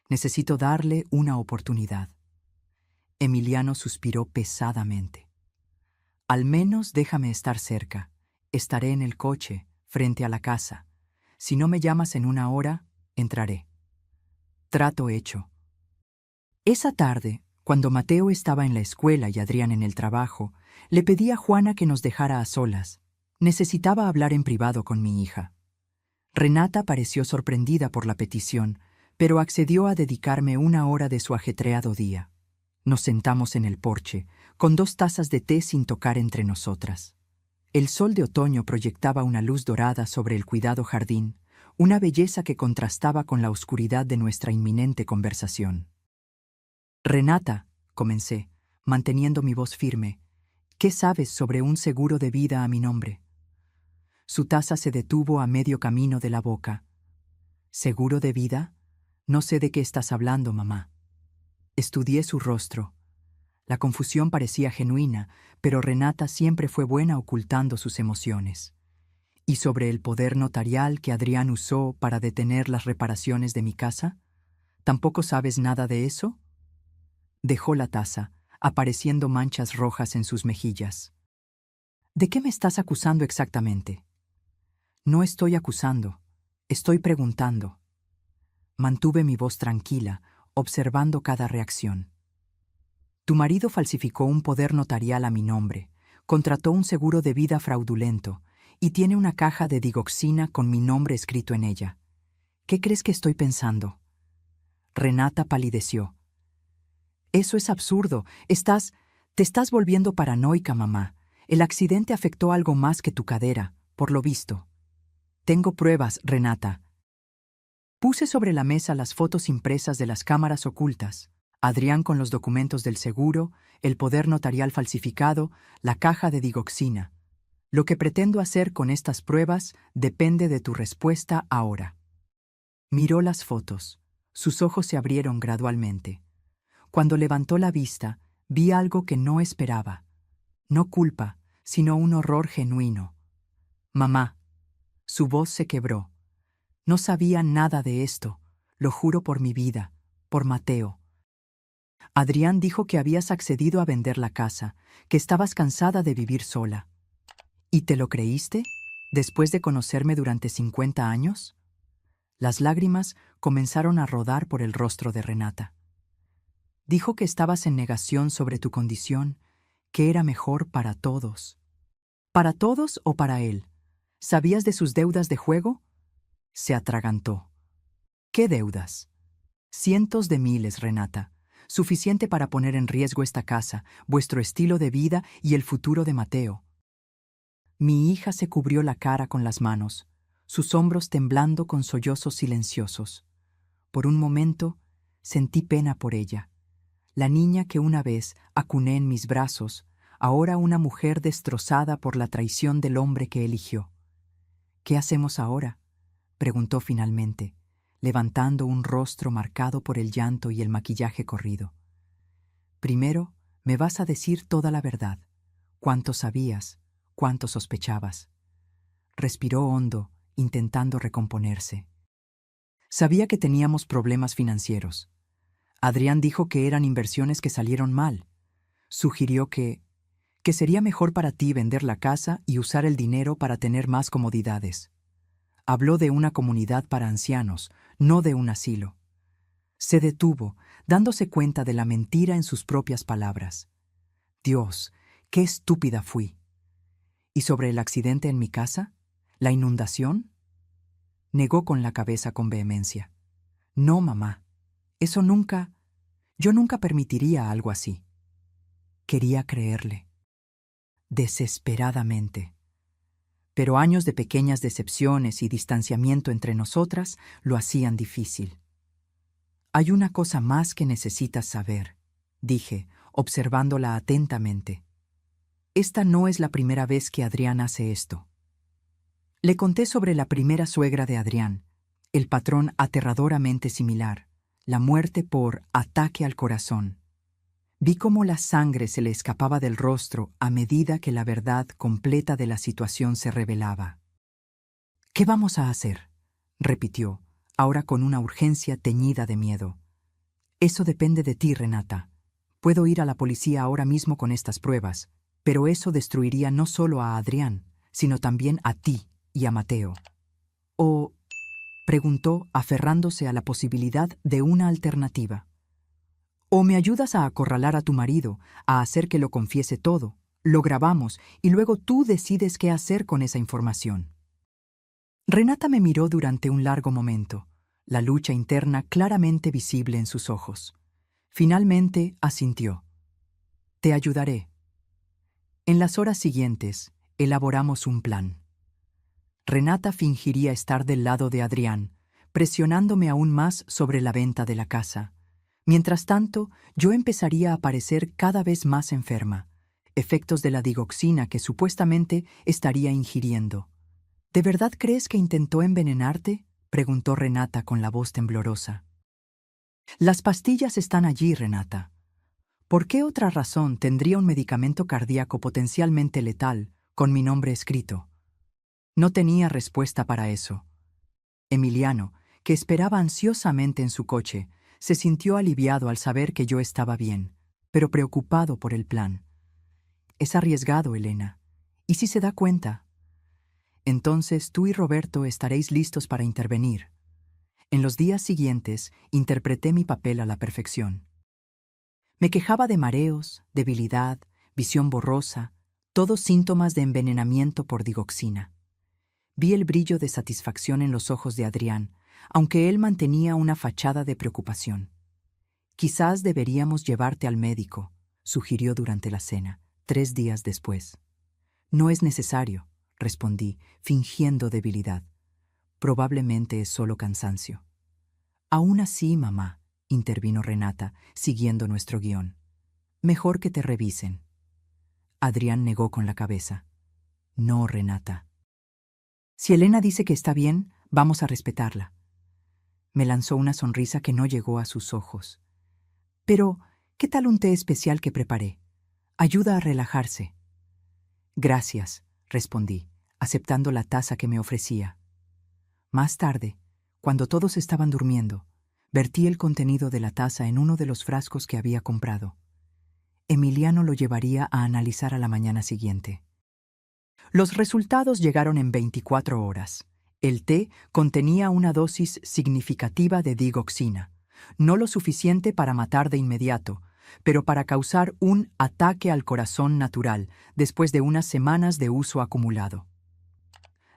Necesito darle una oportunidad. Emiliano suspiró pesadamente. Al menos déjame estar cerca. Estaré en el coche, frente a la casa. Si no me llamas en 1 hora, entraré. Trato hecho. Esa tarde, cuando Mateo estaba en la escuela y Adrián en el trabajo, le pedí a Juana que nos dejara a solas. Necesitaba hablar en privado con mi hija. Renata pareció sorprendida por la petición, pero accedió a dedicarme 1 hora de su ajetreado día. Nos sentamos en el porche, con 2 tazas de té sin tocar entre nosotras. El sol de otoño proyectaba una luz dorada sobre el cuidado jardín, una belleza que contrastaba con la oscuridad de nuestra inminente conversación. Renata, comencé, manteniendo mi voz firme, ¿qué sabes sobre un seguro de vida a mi nombre? Su taza se detuvo a medio camino de la boca. ¿Seguro de vida? No sé de qué estás hablando, mamá. Estudié su rostro. La confusión parecía genuina, pero Renata siempre fue buena ocultando sus emociones. ¿Y sobre el poder notarial que Adrián usó para detener las reparaciones de mi casa? ¿Tampoco sabes nada de eso? Dejó la taza, apareciendo manchas rojas en sus mejillas. ¿De qué me estás acusando exactamente? No estoy acusando, estoy preguntando. Mantuve mi voz tranquila, observando cada reacción. Tu marido falsificó un poder notarial a mi nombre, contrató un seguro de vida fraudulento y tiene una caja de digoxina con mi nombre escrito en ella. ¿Qué crees que estoy pensando? Renata palideció. Eso es absurdo. Te estás volviendo paranoica, mamá. El accidente afectó algo más que tu cadera, por lo visto. Tengo pruebas, Renata. Puse sobre la mesa las fotos impresas de las cámaras ocultas, Adrián con los documentos del seguro, el poder notarial falsificado, la caja de digoxina. Lo que pretendo hacer con estas pruebas depende de tu respuesta ahora. Miró las fotos. Sus ojos se abrieron gradualmente. Cuando levantó la vista, vi algo que no esperaba. No culpa, sino un horror genuino. Mamá, Su voz se quebró. No sabía nada de esto, lo juro por mi vida, por Mateo. Adrián dijo que habías accedido a vender la casa, que estabas cansada de vivir sola. ¿Y te lo creíste? ¿Después de conocerme durante 50 años? Las lágrimas comenzaron a rodar por el rostro de Renata. Dijo que estabas en negación sobre tu condición, que era mejor para todos. ¿Para todos o para él? ¿Sabías de sus deudas de juego? Se atragantó. ¿Qué deudas? Cientos de miles, Renata. Suficiente para poner en riesgo esta casa, vuestro estilo de vida y el futuro de Mateo. Mi hija se cubrió la cara con las manos, sus hombros temblando con sollozos silenciosos. Por un momento, sentí pena por ella. La niña que una vez acuné en mis brazos, ahora una mujer destrozada por la traición del hombre que eligió. ¿Qué hacemos ahora?, preguntó finalmente, levantando un rostro marcado por el llanto y el maquillaje corrido. Primero, me vas a decir toda la verdad. ¿Cuánto sabías? ¿Cuánto sospechabas? Respiró hondo, intentando recomponerse. Sabía que teníamos problemas financieros. Adrián dijo que eran inversiones que salieron mal. Sugirió que sería mejor para ti vender la casa y usar el dinero para tener más comodidades. Habló de una comunidad para ancianos, no de un asilo. Se detuvo, dándose cuenta de la mentira en sus propias palabras. Dios, qué estúpida fui. ¿Y sobre el accidente en mi casa? ¿La inundación? Negó con la cabeza con vehemencia. No, mamá. Eso nunca... Yo nunca permitiría algo así. Quería creerle. Desesperadamente. Pero años de pequeñas decepciones y distanciamiento entre nosotras lo hacían difícil. Hay una cosa más que necesitas saber, dije, observándola atentamente. Esta no es la primera vez que Adrián hace esto. Le conté sobre la primera suegra de Adrián, el patrón aterradoramente similar, la muerte por ataque al corazón. Vi cómo la sangre se le escapaba del rostro a medida que la verdad completa de la situación se revelaba. «¿Qué vamos a hacer?», repitió, ahora con una urgencia teñida de miedo. «Eso depende de ti, Renata. Puedo ir a la policía ahora mismo con estas pruebas, pero eso destruiría no solo a Adrián, sino también a ti y a Mateo». «¿O...?», preguntó, aferrándose a la posibilidad de una alternativa. «O me ayudas a acorralar a tu marido, a hacer que lo confiese todo, lo grabamos y luego tú decides qué hacer con esa información». Renata me miró durante un largo momento, la lucha interna claramente visible en sus ojos. Finalmente asintió. «Te ayudaré». En las horas siguientes, elaboramos un plan. Renata fingiría estar del lado de Adrián, presionándome aún más sobre la venta de la casa. Mientras tanto, yo empezaría a parecer cada vez más enferma, efectos de la digoxina que supuestamente estaría ingiriendo. ¿De verdad crees que intentó envenenarte?, preguntó Renata con la voz temblorosa. Las pastillas están allí, Renata. ¿Por qué otra razón tendría un medicamento cardíaco potencialmente letal con mi nombre escrito? No tenía respuesta para eso. Emiliano, que esperaba ansiosamente en su coche, se sintió aliviado al saber que yo estaba bien, pero preocupado por el plan. «Es arriesgado, Elena. ¿Y si se da cuenta? Entonces tú y Roberto estaréis listos para intervenir». En los días siguientes interpreté mi papel a la perfección. Me quejaba de mareos, debilidad, visión borrosa, todos síntomas de envenenamiento por digoxina. Vi el brillo de satisfacción en los ojos de Adrián, aunque él mantenía una fachada de preocupación. «Quizás deberíamos llevarte al médico», sugirió durante la cena, 3 días después. «No es necesario», respondí, fingiendo debilidad. «Probablemente es solo cansancio». «Aún así, mamá», intervino Renata, siguiendo nuestro guión. «Mejor que te revisen». Adrián negó con la cabeza. «No, Renata. Si Elena dice que está bien, vamos a respetarla». Me lanzó una sonrisa que no llegó a sus ojos. «Pero, ¿qué tal un té especial que preparé? Ayuda a relajarse». «Gracias», respondí, aceptando la taza que me ofrecía. Más tarde, cuando todos estaban durmiendo, vertí el contenido de la taza en uno de los frascos que había comprado. Emiliano lo llevaría a analizar a la mañana siguiente. Los resultados llegaron en 24 horas. El té contenía una dosis significativa de digoxina, no lo suficiente para matar de inmediato, pero para causar un ataque al corazón natural después de unas semanas de uso acumulado.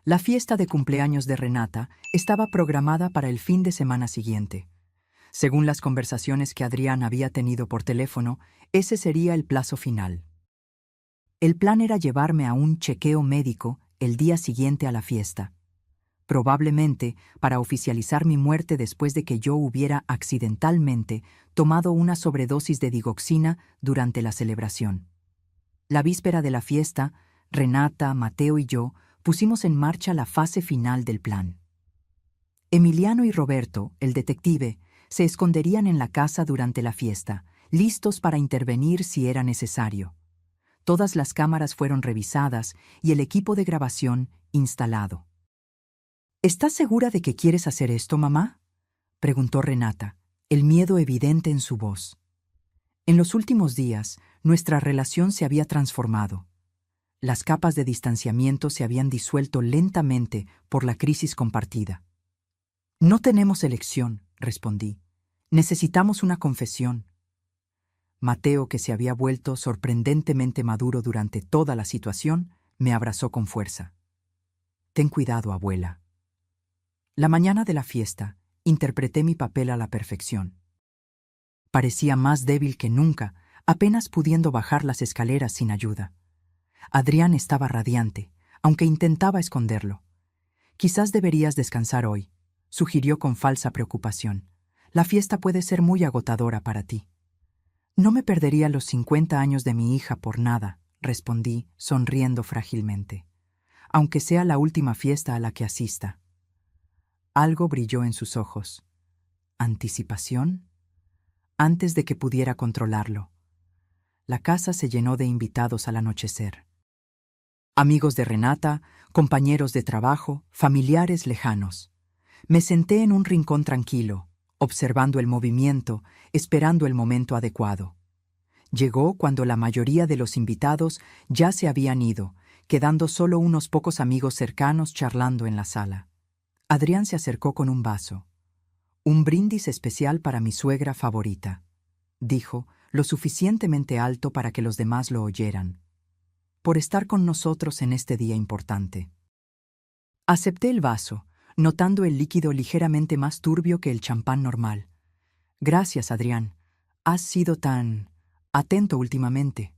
La fiesta de cumpleaños de Renata estaba programada para el fin de semana siguiente. Según las conversaciones que Adrián había tenido por teléfono, ese sería el plazo final. El plan era llevarme a un chequeo médico el día siguiente a la fiesta, probablemente para oficializar mi muerte después de que yo hubiera accidentalmente tomado una sobredosis de digoxina durante la celebración. La víspera de la fiesta, Renata, Mateo y yo pusimos en marcha la fase final del plan. Emiliano y Roberto, el detective, se esconderían en la casa durante la fiesta, listos para intervenir si era necesario. Todas las cámaras fueron revisadas y el equipo de grabación instalado. ¿Estás segura de que quieres hacer esto, mamá?, preguntó Renata, el miedo evidente en su voz. En los últimos días, nuestra relación se había transformado. Las capas de distanciamiento se habían disuelto lentamente por la crisis compartida. No tenemos elección, respondí. Necesitamos una confesión. Mateo, que se había vuelto sorprendentemente maduro durante toda la situación, me abrazó con fuerza. Ten cuidado, abuela. La mañana de la fiesta, interpreté mi papel a la perfección. Parecía más débil que nunca, apenas pudiendo bajar las escaleras sin ayuda. Adrián estaba radiante, aunque intentaba esconderlo. Quizás deberías descansar hoy, sugirió con falsa preocupación. La fiesta puede ser muy agotadora para ti. No me perdería los 50 años de mi hija por nada, respondí, sonriendo frágilmente. Aunque sea la última fiesta a la que asista. Algo brilló en sus ojos. ¿Anticipación? Antes de que pudiera controlarlo. La casa se llenó de invitados al anochecer. Amigos de Renata, compañeros de trabajo, familiares lejanos. Me senté en un rincón tranquilo, observando el movimiento, esperando el momento adecuado. Llegó cuando la mayoría de los invitados ya se habían ido, quedando solo unos pocos amigos cercanos charlando en la sala. Adrián se acercó con un vaso. Un brindis especial para mi suegra favorita, dijo, lo suficientemente alto para que los demás lo oyeran. Por estar con nosotros en este día importante. Acepté el vaso, notando el líquido ligeramente más turbio que el champán normal. Gracias, Adrián. Has sido tan atento últimamente.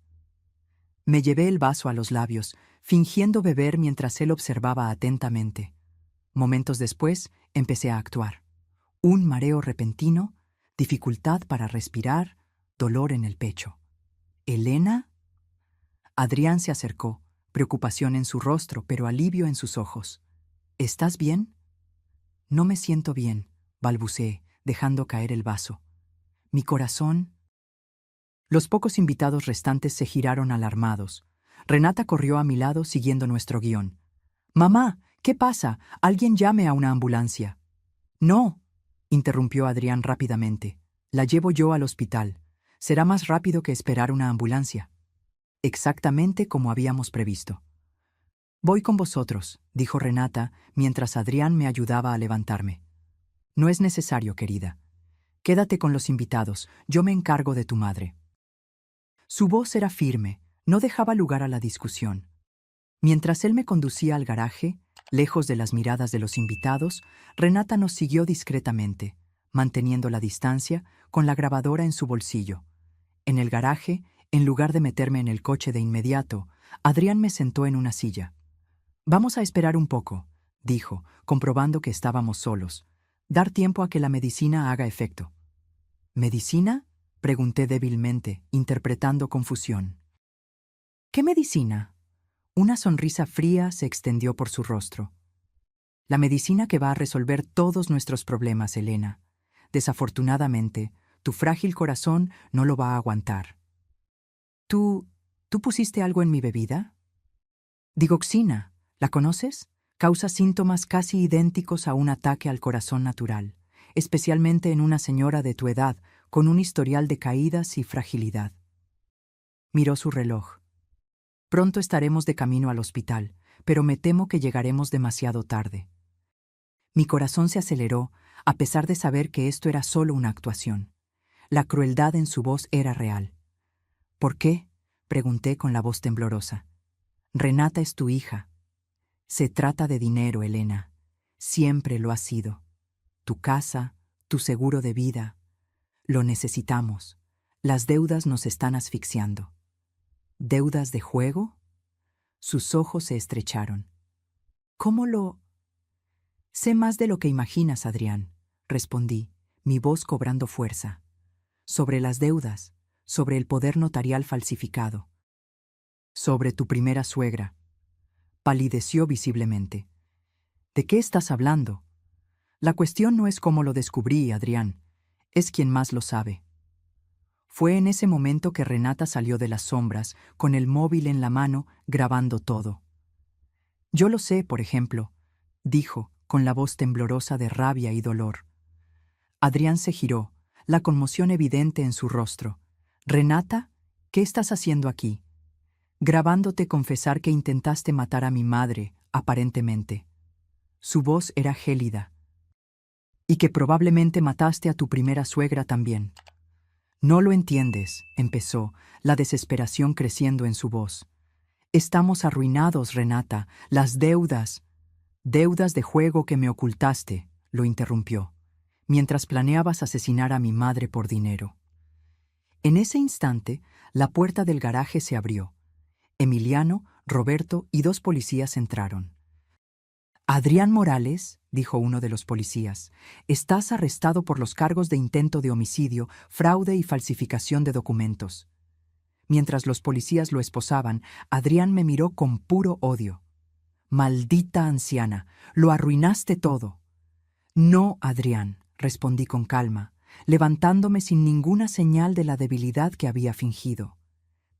Me llevé el vaso a los labios, fingiendo beber mientras él observaba atentamente. Momentos después, empecé a actuar. Un mareo repentino, dificultad para respirar, dolor en el pecho. ¿Elena? Adrián se acercó, preocupación en su rostro, pero alivio en sus ojos. ¿Estás bien? No me siento bien, balbuceé, dejando caer el vaso. Mi corazón... Los pocos invitados restantes se giraron alarmados. Renata corrió a mi lado siguiendo nuestro guión. «Mamá, ¿qué pasa? Alguien llame a una ambulancia». «No», interrumpió Adrián rápidamente. «La llevo yo al hospital. Será más rápido que esperar una ambulancia». Exactamente como habíamos previsto. «Voy con vosotros», dijo Renata, mientras Adrián me ayudaba a levantarme. «No es necesario, querida. Quédate con los invitados, yo me encargo de tu madre». Su voz era firme, no dejaba lugar a la discusión. Mientras él me conducía al garaje, lejos de las miradas de los invitados, Renata nos siguió discretamente, manteniendo la distancia, con la grabadora en su bolsillo. En el garaje, en lugar de meterme en el coche de inmediato, Adrián me sentó en una silla. «Vamos a esperar un poco», dijo, comprobando que estábamos solos. «Dar tiempo a que la medicina haga efecto». «¿Medicina?», pregunté débilmente, interpretando confusión. «¿Qué medicina?». Una sonrisa fría se extendió por su rostro. «La medicina que va a resolver todos nuestros problemas, Elena. Desafortunadamente, tu frágil corazón no lo va a aguantar». ¿Tú pusiste algo en mi bebida?» «Digoxina. ¿La conoces? Causa síntomas casi idénticos a un ataque al corazón natural, especialmente en una señora de tu edad con un historial de caídas y fragilidad. Miró su reloj. Pronto estaremos de camino al hospital, pero me temo que llegaremos demasiado tarde. Mi corazón se aceleró, a pesar de saber que esto era solo una actuación. La crueldad en su voz era real. ¿Por qué?, pregunté con la voz temblorosa. Renata es tu hija. Se trata de dinero, Elena. Siempre lo ha sido. Tu casa, tu seguro de vida. Lo necesitamos. Las deudas nos están asfixiando. ¿Deudas de juego? Sus ojos se estrecharon. ¿Cómo lo...? Sé más de lo que imaginas, Adrián, respondí, mi voz cobrando fuerza. Sobre las deudas, sobre el poder notarial falsificado. Sobre tu primera suegra. Palideció visiblemente. ¿De qué estás hablando? La cuestión no es cómo lo descubrí, Adrián. Es quien más lo sabe. Fue en ese momento que Renata salió de las sombras, con el móvil en la mano, grabando todo. Yo lo sé, por ejemplo, dijo, con la voz temblorosa de rabia y dolor. Adrián se giró, la conmoción evidente en su rostro. «Renata, ¿qué estás haciendo aquí?» «Grabándote confesar que intentaste matar a mi madre, aparentemente». Su voz era gélida. «Y que probablemente mataste a tu primera suegra también». «No lo entiendes», empezó, la desesperación creciendo en su voz. «Estamos arruinados, Renata, las deudas». «Deudas de juego que me ocultaste», lo interrumpió, «mientras planeabas asesinar a mi madre por dinero». En ese instante, la puerta del garaje se abrió. Emiliano, Roberto y 2 policías entraron. «Adrián Morales», dijo uno de los policías, «estás arrestado por los cargos de intento de homicidio, fraude y falsificación de documentos». Mientras los policías lo esposaban, Adrián me miró con puro odio. «Maldita anciana, lo arruinaste todo». «No, Adrián», respondí con calma, levantándome sin ninguna señal de la debilidad que había fingido.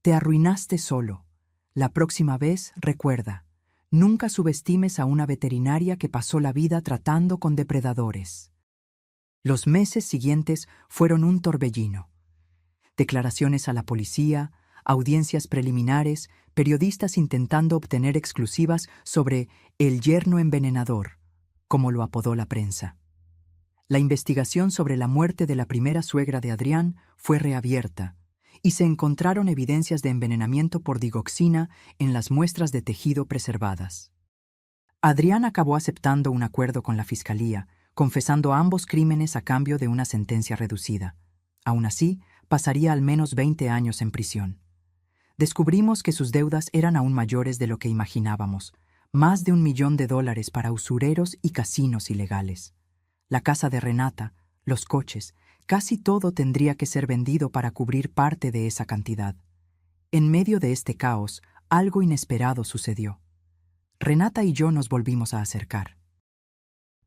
«Te arruinaste solo. La próxima vez, recuerda, nunca subestimes a una veterinaria que pasó la vida tratando con depredadores». Los meses siguientes fueron un torbellino. Declaraciones a la policía, audiencias preliminares, periodistas intentando obtener exclusivas sobre el yerno envenenador, como lo apodó la prensa. La investigación sobre la muerte de la primera suegra de Adrián fue reabierta, y se encontraron evidencias de envenenamiento por digoxina en las muestras de tejido preservadas. Adrián acabó aceptando un acuerdo con la fiscalía, confesando ambos crímenes a cambio de una sentencia reducida. Aún así, pasaría al menos 20 años en prisión. Descubrimos que sus deudas eran aún mayores de lo que imaginábamos, más de $1 millón para usureros y casinos ilegales. La casa de Renata, los coches, casi todo tendría que ser vendido para cubrir parte de esa cantidad. En medio de este caos, algo inesperado sucedió. Renata y yo nos volvimos a acercar.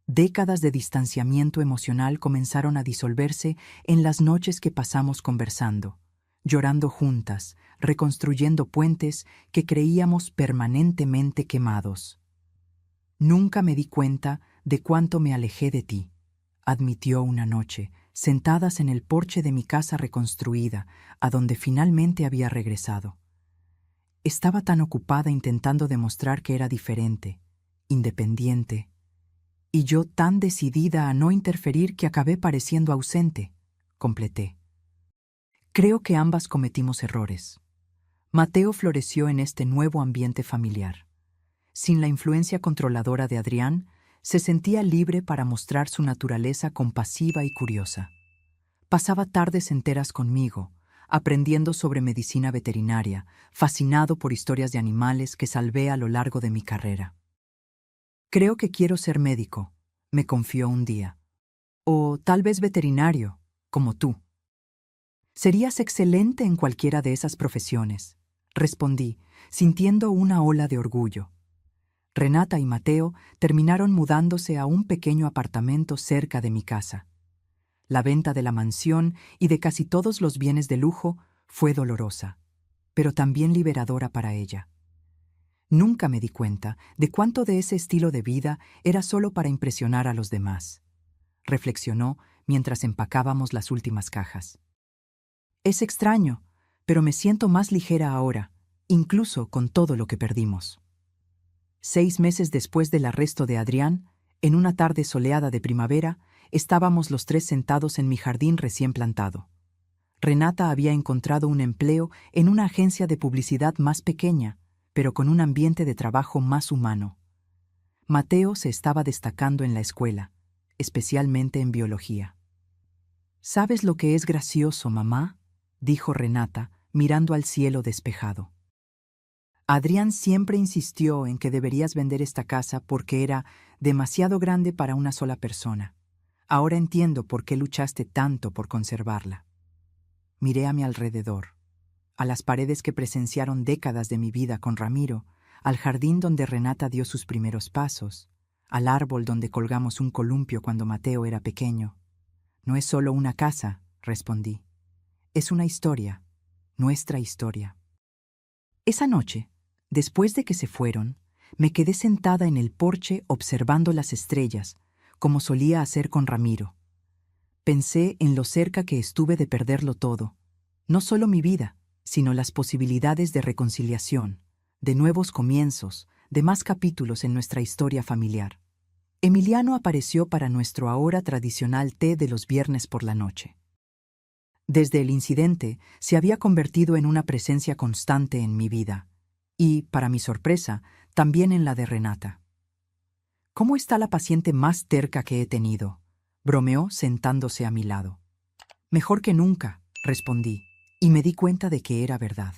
Décadas de distanciamiento emocional comenzaron a disolverse en las noches que pasamos conversando, llorando juntas, reconstruyendo puentes que creíamos permanentemente quemados. «Nunca me di cuenta de cuánto me alejé de ti», admitió una noche, sentadas en el porche de mi casa reconstruida, a donde finalmente había regresado. Estaba tan ocupada intentando demostrar que era diferente, independiente, y yo tan decidida a no interferir que acabé pareciendo ausente, completé. Creo que ambas cometimos errores. Mateo floreció en este nuevo ambiente familiar. Sin la influencia controladora de Adrián, se sentía libre para mostrar su naturaleza compasiva y curiosa. Pasaba tardes enteras conmigo, aprendiendo sobre medicina veterinaria, fascinado por historias de animales que salvé a lo largo de mi carrera. «Creo que quiero ser médico», me confió un día. «O tal vez veterinario, como tú». «Serías excelente en cualquiera de esas profesiones», respondí, sintiendo una ola de orgullo. Renata y Mateo terminaron mudándose a un pequeño apartamento cerca de mi casa. La venta de la mansión y de casi todos los bienes de lujo fue dolorosa, pero también liberadora para ella. Nunca me di cuenta de cuánto de ese estilo de vida era solo para impresionar a los demás, reflexionó mientras empacábamos las últimas cajas. Es extraño, pero me siento más ligera ahora, incluso con todo lo que perdimos. 6 meses después del arresto de Adrián, en una tarde soleada de primavera, estábamos los tres sentados en mi jardín recién plantado. Renata había encontrado un empleo en una agencia de publicidad más pequeña, pero con un ambiente de trabajo más humano. Mateo se estaba destacando en la escuela, especialmente en biología. ¿Sabes lo que es gracioso, mamá?, dijo Renata, mirando al cielo despejado. Adrián siempre insistió en que deberías vender esta casa porque era demasiado grande para una sola persona. Ahora entiendo por qué luchaste tanto por conservarla. Miré a mi alrededor, a las paredes que presenciaron décadas de mi vida con Ramiro, al jardín donde Renata dio sus primeros pasos, al árbol donde colgamos un columpio cuando Mateo era pequeño. No es solo una casa, respondí. Es una historia, nuestra historia. Esa noche, después de que se fueron, me quedé sentada en el porche observando las estrellas, como solía hacer con Ramiro. Pensé en lo cerca que estuve de perderlo todo, no solo mi vida, sino las posibilidades de reconciliación, de nuevos comienzos, de más capítulos en nuestra historia familiar. Emiliano apareció para nuestro ahora tradicional té de los viernes por la noche. Desde el incidente, se había convertido en una presencia constante en mi vida, y, para mi sorpresa, también en la de Renata. ¿Cómo está la paciente más terca que he tenido?, bromeó sentándose a mi lado. Mejor que nunca, respondí, y me di cuenta de que era verdad.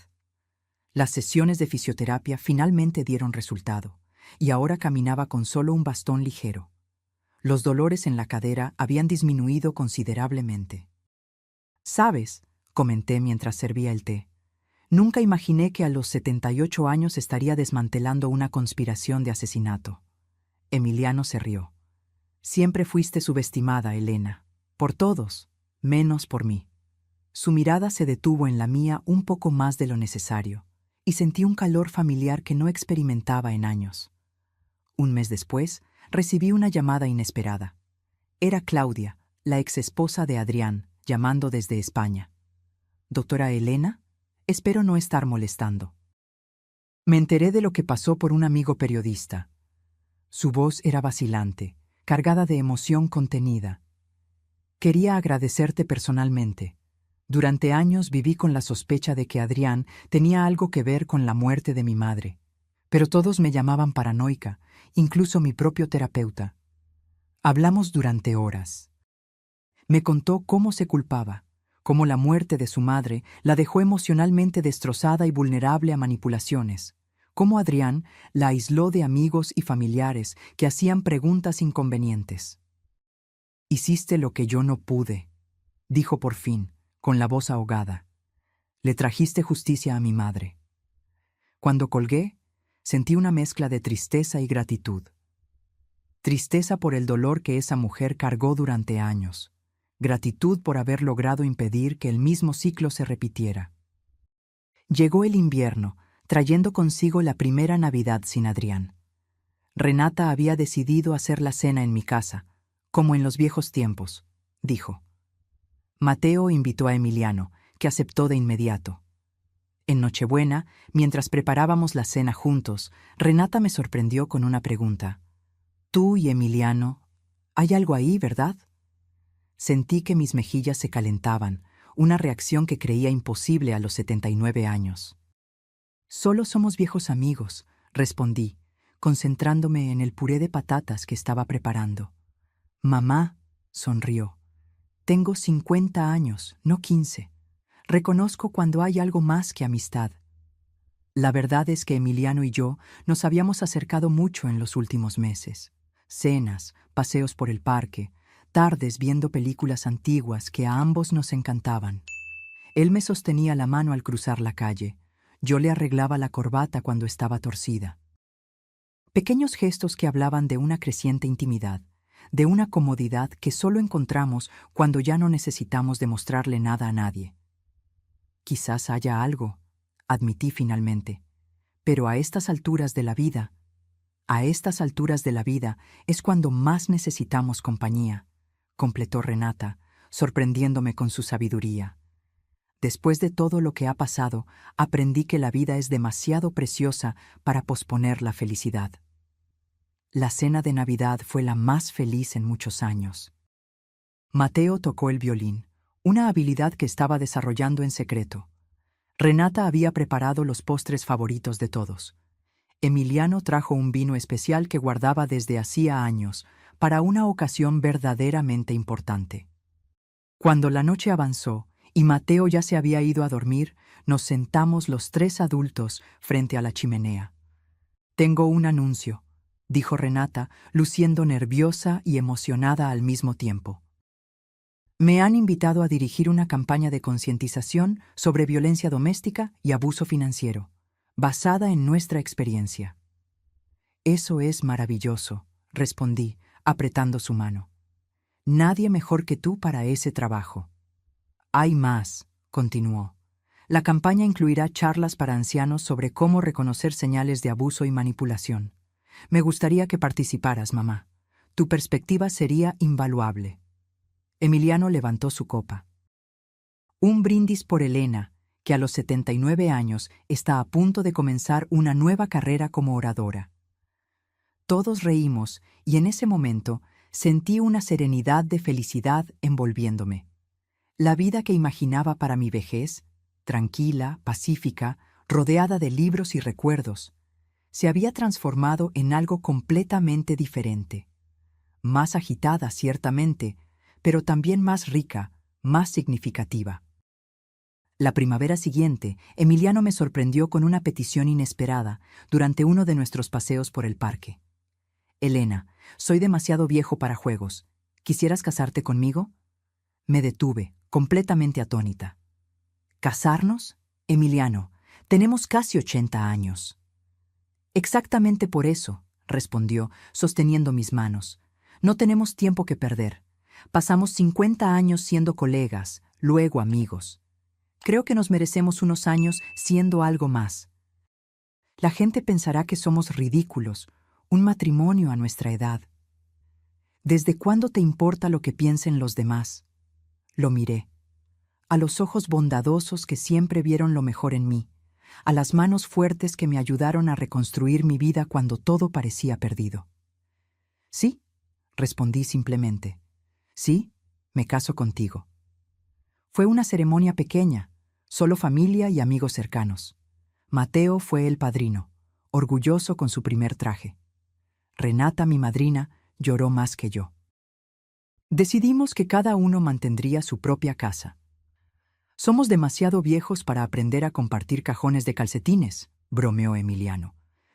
Las sesiones de fisioterapia finalmente dieron resultado, y ahora caminaba con solo un bastón ligero. Los dolores en la cadera habían disminuido considerablemente. «¿Sabes?», comenté mientras servía el té, «nunca imaginé que a los 78 años estaría desmantelando una conspiración de asesinato». Emiliano se rió. «Siempre fuiste subestimada, Elena. Por todos, menos por mí». Su mirada se detuvo en la mía un poco más de lo necesario, y sentí un calor familiar que no experimentaba en años. Un mes después, recibí una llamada inesperada. Era Claudia, la exesposa de Adrián, llamando desde España. «Doctora Elena, espero no estar molestando». Me enteré de lo que pasó por un amigo periodista. Su voz era vacilante, cargada de emoción contenida. «Quería agradecerte personalmente. Durante años viví con la sospecha de que Adrián tenía algo que ver con la muerte de mi madre, pero todos me llamaban paranoica, incluso mi propio terapeuta. Hablamos durante horas. Me contó cómo se culpaba, cómo la muerte de su madre la dejó emocionalmente destrozada y vulnerable a manipulaciones, cómo Adrián la aisló de amigos y familiares que hacían preguntas inconvenientes. «Hiciste lo que yo no pude», dijo por fin, con la voz ahogada. «Le trajiste justicia a mi madre». Cuando colgué, sentí una mezcla de tristeza y gratitud. Tristeza por el dolor que esa mujer cargó durante años. Gratitud por haber logrado impedir que el mismo ciclo se repitiera. Llegó el invierno, trayendo consigo la primera Navidad sin Adrián. Renata había decidido hacer la cena en mi casa, como en los viejos tiempos, dijo. Mateo invitó a Emiliano, que aceptó de inmediato. En Nochebuena, mientras preparábamos la cena juntos, Renata me sorprendió con una pregunta. «Tú y Emiliano, hay algo ahí, ¿verdad?». Sentí que mis mejillas se calentaban, una reacción que creía imposible a los 79 años. «Solo somos viejos amigos», respondí, concentrándome en el puré de patatas que estaba preparando. «Mamá», sonrió, «tengo 50 años, no 15. Reconozco cuando hay algo más que amistad». La verdad es que Emiliano y yo nos habíamos acercado mucho en los últimos meses. Cenas, paseos por el parque, tardes viendo películas antiguas que a ambos nos encantaban. Él me sostenía la mano al cruzar la calle. Yo le arreglaba la corbata cuando estaba torcida. Pequeños gestos que hablaban de una creciente intimidad, de una comodidad que solo encontramos cuando ya no necesitamos demostrarle nada a nadie. «Quizás haya algo», admití finalmente, Pero a estas alturas de la vida, es cuando más necesitamos compañía, completó Renata, sorprendiéndome con su sabiduría. Después de todo lo que ha pasado, aprendí que la vida es demasiado preciosa para posponer la felicidad. La cena de Navidad fue la más feliz en muchos años. Mateo tocó el violín, una habilidad que estaba desarrollando en secreto. Renata había preparado los postres favoritos de todos. Emiliano trajo un vino especial que guardaba desde hacía años, para una ocasión verdaderamente importante. Cuando la noche avanzó y Mateo ya se había ido a dormir, nos sentamos los tres adultos frente a la chimenea. «Tengo un anuncio», dijo Renata, luciendo nerviosa y emocionada al mismo tiempo. «Me han invitado a dirigir una campaña de concientización sobre violencia doméstica y abuso financiero, basada en nuestra experiencia». «Eso es maravilloso», respondí, apretando su mano. «Nadie mejor que tú para ese trabajo». «Hay más», continuó. «La campaña incluirá charlas para ancianos sobre cómo reconocer señales de abuso y manipulación. Me gustaría que participaras, mamá. Tu perspectiva sería invaluable». Emiliano levantó su copa. «Un brindis por Elena, que a los 79 años está a punto de comenzar una nueva carrera como oradora». Todos reímos y en ese momento sentí una serenidad de felicidad envolviéndome. La vida que imaginaba para mi vejez, tranquila, pacífica, rodeada de libros y recuerdos, se había transformado en algo completamente diferente. Más agitada, ciertamente, pero también más rica, más significativa. La primavera siguiente, Emiliano me sorprendió con una petición inesperada durante uno de nuestros paseos por el parque. «Elena, soy demasiado viejo para juegos. ¿Quisieras casarte conmigo?» Me detuve, completamente atónita. «¿Casarnos? Emiliano, tenemos casi 80 años». «Exactamente por eso», respondió, sosteniendo mis manos. «No tenemos tiempo que perder. Pasamos 50 años siendo colegas, luego amigos. Creo que nos merecemos unos años siendo algo más. La gente pensará que somos ridículos, un matrimonio a nuestra edad». «¿Desde cuándo te importa lo que piensen los demás?» Lo miré. A los ojos bondadosos que siempre vieron lo mejor en mí, a las manos fuertes que me ayudaron a reconstruir mi vida cuando todo parecía perdido. «Sí», respondí simplemente. «Sí, me caso contigo». Fue una ceremonia pequeña, solo familia y amigos cercanos. Mateo fue el padrino, orgulloso con su primer traje. Renata, mi madrina, lloró más que yo. Decidimos que cada uno mantendría su propia casa. «Somos demasiado viejos para aprender a compartir cajones de calcetines», bromeó Emiliano.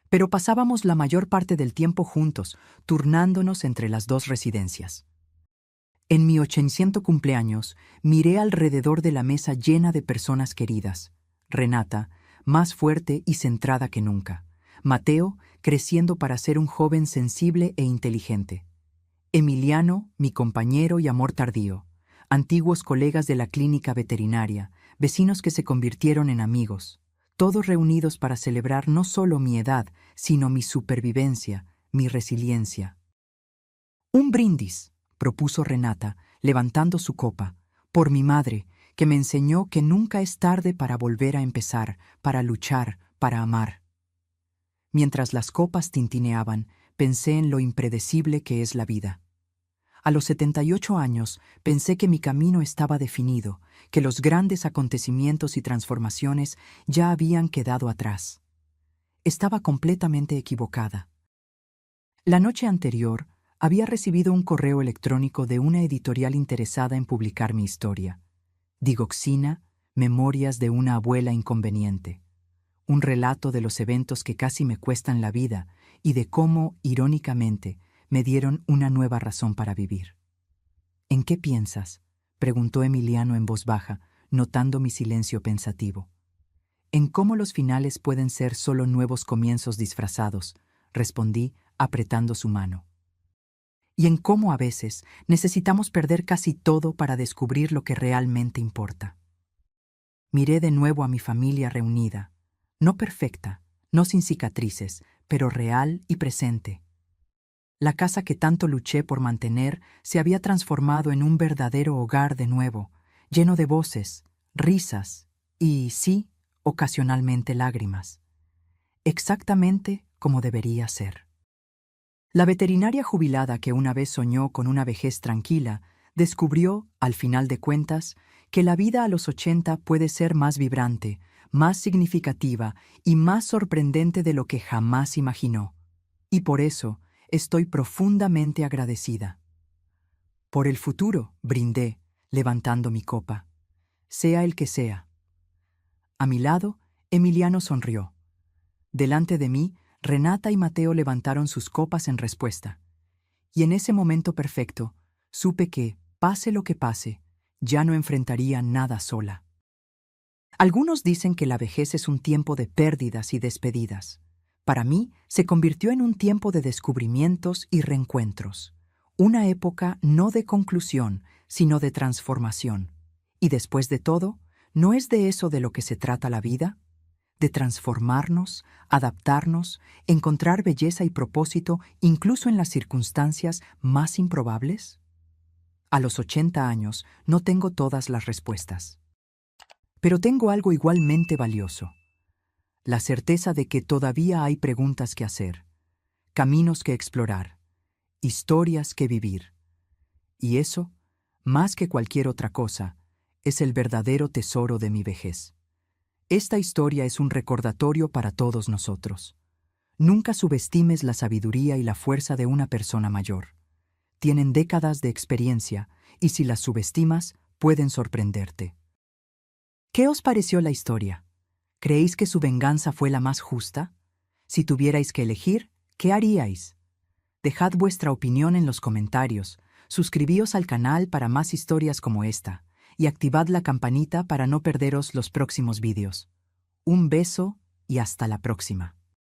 «Pero pasábamos la mayor parte del tiempo juntos, turnándonos entre las dos residencias». En mi 800 cumpleaños, miré alrededor de la mesa llena de personas queridas. Renata, más fuerte y centrada que nunca. Mateo, creciendo para ser un joven sensible e inteligente. Emiliano, mi compañero y amor tardío. Antiguos colegas de la clínica veterinaria, vecinos que se convirtieron en amigos. Todos reunidos para celebrar no solo mi edad, sino mi supervivencia, mi resiliencia. «Un brindis», propuso Renata, levantando su copa, «por mi madre, que me enseñó que nunca es tarde para volver a empezar, para luchar, para amar». Mientras las copas tintineaban, pensé en lo impredecible que es la vida. A los 78 años pensé que mi camino estaba definido, que los grandes acontecimientos y transformaciones ya habían quedado atrás. Estaba completamente equivocada. La noche anterior había recibido un correo electrónico de una editorial interesada en publicar mi historia. Digoxina, Memorias de una abuela inconveniente. Un relato de los eventos que casi me cuestan la vida y de cómo, irónicamente, me dieron una nueva razón para vivir. «¿En qué piensas?», preguntó Emiliano en voz baja, notando mi silencio pensativo. «En cómo los finales pueden ser solo nuevos comienzos disfrazados», respondí, apretando su mano. «Y en cómo a veces necesitamos perder casi todo para descubrir lo que realmente importa». Miré de nuevo a mi familia reunida, no perfecta, no sin cicatrices, pero real y presente. La casa que tanto luché por mantener se había transformado en un verdadero hogar de nuevo, lleno de voces, risas y, sí, ocasionalmente lágrimas. Exactamente como debería ser. La veterinaria jubilada que una vez soñó con una vejez tranquila, descubrió, al final de cuentas, que la vida a los 80 puede ser más vibrante, más significativa y más sorprendente de lo que jamás imaginó. Y por eso estoy profundamente agradecida. Por el futuro, brindé, levantando mi copa. Sea el que sea. A mi lado, Emiliano sonrió. Delante de mí, Renata y Mateo levantaron sus copas en respuesta. Y en ese momento perfecto, supe que, pase lo que pase, ya no enfrentaría nada sola. Algunos dicen que la vejez es un tiempo de pérdidas y despedidas. Para mí, se convirtió en un tiempo de descubrimientos y reencuentros. Una época no de conclusión, sino de transformación. Y después de todo, ¿no es de eso de lo que se trata la vida? De transformarnos, adaptarnos, encontrar belleza y propósito incluso en las circunstancias más improbables? A los 80 años no tengo todas las respuestas. Pero tengo algo igualmente valioso: la certeza de que todavía hay preguntas que hacer, caminos que explorar, historias que vivir. Y eso, más que cualquier otra cosa, es el verdadero tesoro de mi vejez. Esta historia es un recordatorio para todos nosotros. Nunca subestimes la sabiduría y la fuerza de una persona mayor. Tienen décadas de experiencia y si las subestimas, pueden sorprenderte. ¿Qué os pareció la historia? ¿Creéis que su venganza fue la más justa? Si tuvierais que elegir, ¿qué haríais? Dejad vuestra opinión en los comentarios, suscribíos al canal para más historias como esta, y activad la campanita para no perderos los próximos vídeos. Un beso y hasta la próxima.